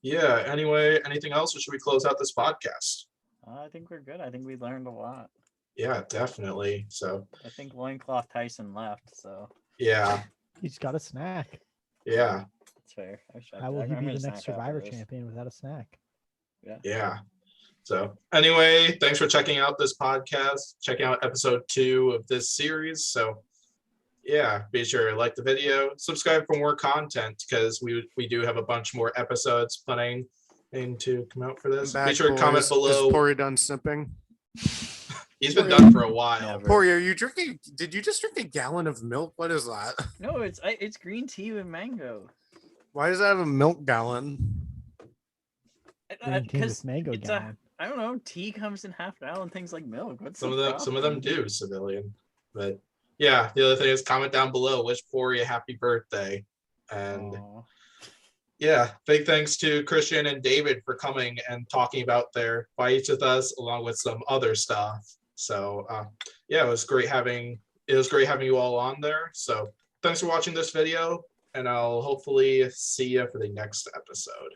yeah, anyway, anything else, or should we close out this podcast? I think we're good. I think we learned a lot. Yeah, definitely. So I think Loincloth Tyson left, so yeah, He's got a snack. yeah, that's fair. How will he I'm be gonna the next snack after Survivor this. champion without a snack? yeah. So anyway, thanks for checking out this podcast, checking out episode 2 of this series. So yeah, be sure to like the video, subscribe for more content, because we do have a bunch more episodes planning to come out for this. Be sure to comment below. Is Pory done sipping? He's been done for a while. Never. Pory, are you drinking? Did you just drink a gallon of milk? What is that? No, it's green tea with mango. Why does that have a milk gallon? Green tea with Because mango it's gallon. I don't know. Tea comes in half gallon things like milk. What's Some the of them problem? do, civilian. But yeah, the other thing is comment down below, wish Pory a happy birthday. And Aw. yeah, big thanks to Christian and David for coming and talking about their fights with us, along with some other stuff. So yeah, it was great having you all on there. So thanks for watching this video, and I'll hopefully see you for the next episode.